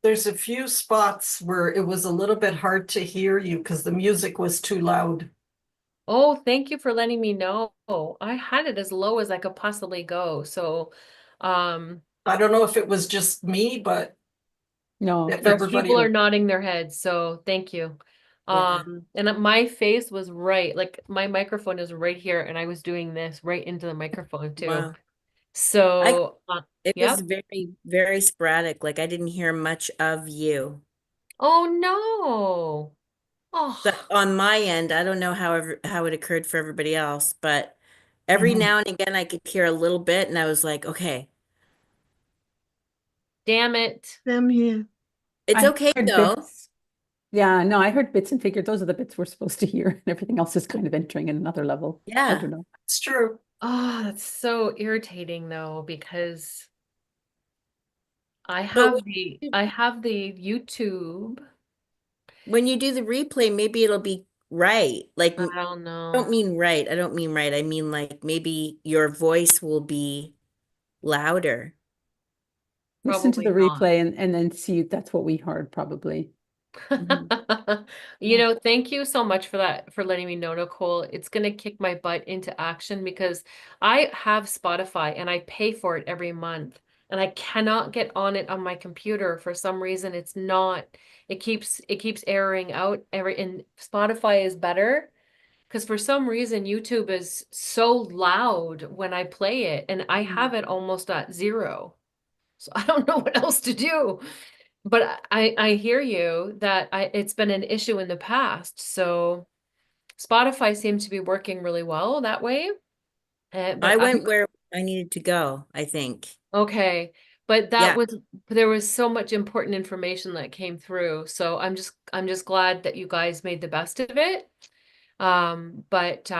There's a few spots where it was a little bit hard to hear you because the music was too loud. Oh, thank you for letting me know. I had it as low as I could possibly go. So, I don't know if it was just me, but no, if it's everybody, people are nodding their heads. So thank you. Yeah. And my face was right, like my microphone is right here, and I was doing this right into the microphone too. Wow. So, It was yep. very, very sporadic. Like I didn't hear much of you. Oh no. So Oh, on my end, I don't know how it occurred for everybody else, but every Mhm. now and again I could hear a little bit and I was like, okay, damn it. I'm here. it's I okay heard though. bits. Yeah, no, I heard bits and figured those are the bits we're supposed to hear, and everything else is kind of entering in another level. I Yeah. don't know. It's true. Oh, that's so irritating though, because But I have the YouTube. when you do the replay, maybe it'll be right. Like I I don't don't know. mean right. I don't mean right. I mean like maybe your voice will be louder. Listen to the Probably not. replay and then see if that's what we heard, probably. Mhm. You know, thank you so much for that, for letting me know, Nicole. It's going to kick my butt into action because I have Spotify and I pay for it every month and I cannot get on it on my computer. For some reason, it's not, it keeps erroring out and Spotify is better because for some reason YouTube is so loud when I play it and I have it almost at zero. So I don't know what else to do. But I hear you that it's been an issue in the past. So Spotify seemed to be working really well that way. I But went where I needed to go, I think. okay. But Yeah. there was so much important information that came through. So I'm just glad that you guys made the best of it. But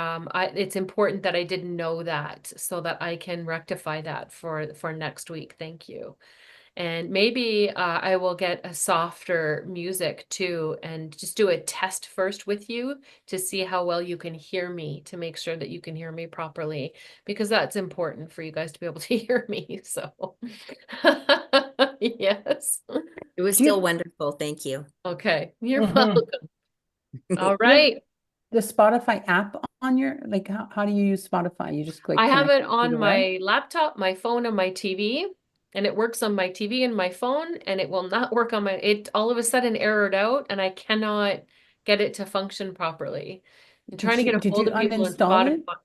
it's important that I didn't know that so that I can rectify that for next week. Thank you. And maybe I will get a softer music too and just do a test first with you to see how well you can hear me, to make sure that you can hear me properly, because that's important for you guys to be able to hear me. So, yes. It was Do you still wonderful. Thank you. Okay. You're Mhm. welcome. All do you have right. the Spotify app on your, like, how do you use Spotify? You just like I have connect it it through on the web? my laptop, my phone, and my TV, and it works on my TV and my phone, and it will not work on it all of a sudden errored out, and I cannot get it to function properly. I'm trying to get a Did hold you of people in uninstall it? Spotify.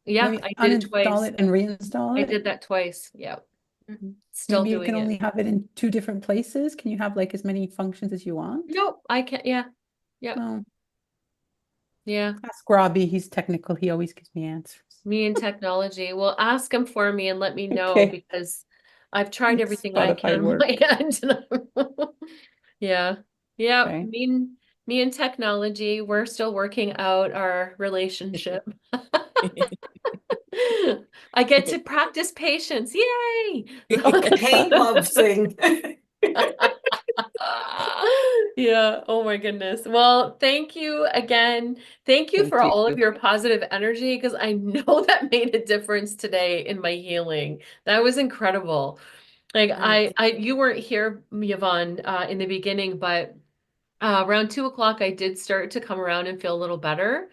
Yeah, Maybe I did it uninstall twice. it and reinstall I it? did that twice. Yeah. Still Maybe you doing can it. only have it in two different places. Can you have like as many functions as you want? Nope, I can't. Yeah. Yep. No. Yeah. Ask Robbie. He's technical. He always gives me answers. Me and technology. Well, ask him for me and let me know Okay. because I've tried Make everything I Spotify can on my work. end. Yeah. Yeah. Okay. Me and technology, we're still working out our relationship. I get to practice patience. Yay! A hate love thing. Yeah. Oh my goodness. Well, thank you again. Thank you Thank for all of you. your positive energy because I know that made a difference today in my healing. That was incredible. Like you weren't here, Yvonne, in the beginning, but around 2 o'clock, I did start to come around and feel a little better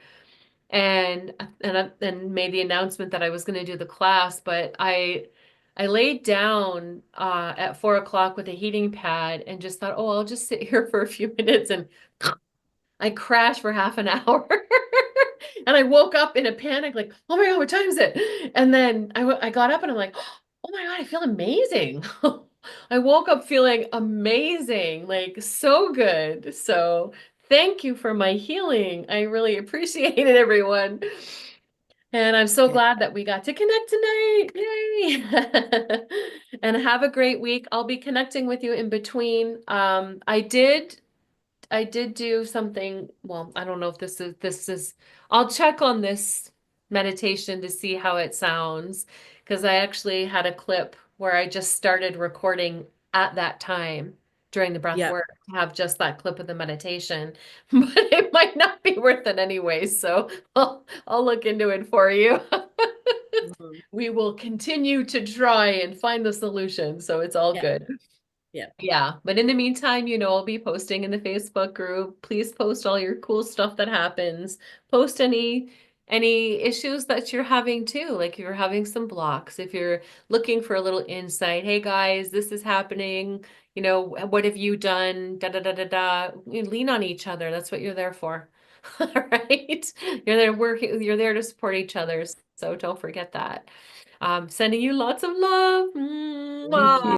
and made the announcement that I was going to do the class, but I laid down at 4 o'clock with a heating pad and just thought, oh, I'll just sit here for a few minutes and I crashed for half an hour. And I woke up in a panic, like, oh my God, what time is it? And then I got up and I'm like, oh my God, I feel amazing. I woke up feeling amazing, like so good. So Thank you for my healing. I really appreciate it, everyone. And I'm so Okay. glad that we got to connect tonight. Yay! And have a great week. I'll be connecting with you in between. I did do something. Well, I don't know if this is I'll check on this meditation to see how it sounds, because I actually had a clip where I just started recording at that time during the breath Yeah. work to have just that clip of the meditation. But it might not be worth it anyway, so I'll look into it for you. Mhm. We will continue to try and find the solution, so it's all Yeah. good. Yeah. Yeah, but in the meantime, I'll be posting in the Facebook group. Please post all your cool stuff that happens. Post any issues that you're having too, like if you're having some blocks, if you're looking for a little insight. Hey guys, this is happening. What have you done? Da da da da da. Lean on each other. That's what you're there for. All right. You're there to support each other. So don't forget that. Sending you lots of love. Thank Mwah. you.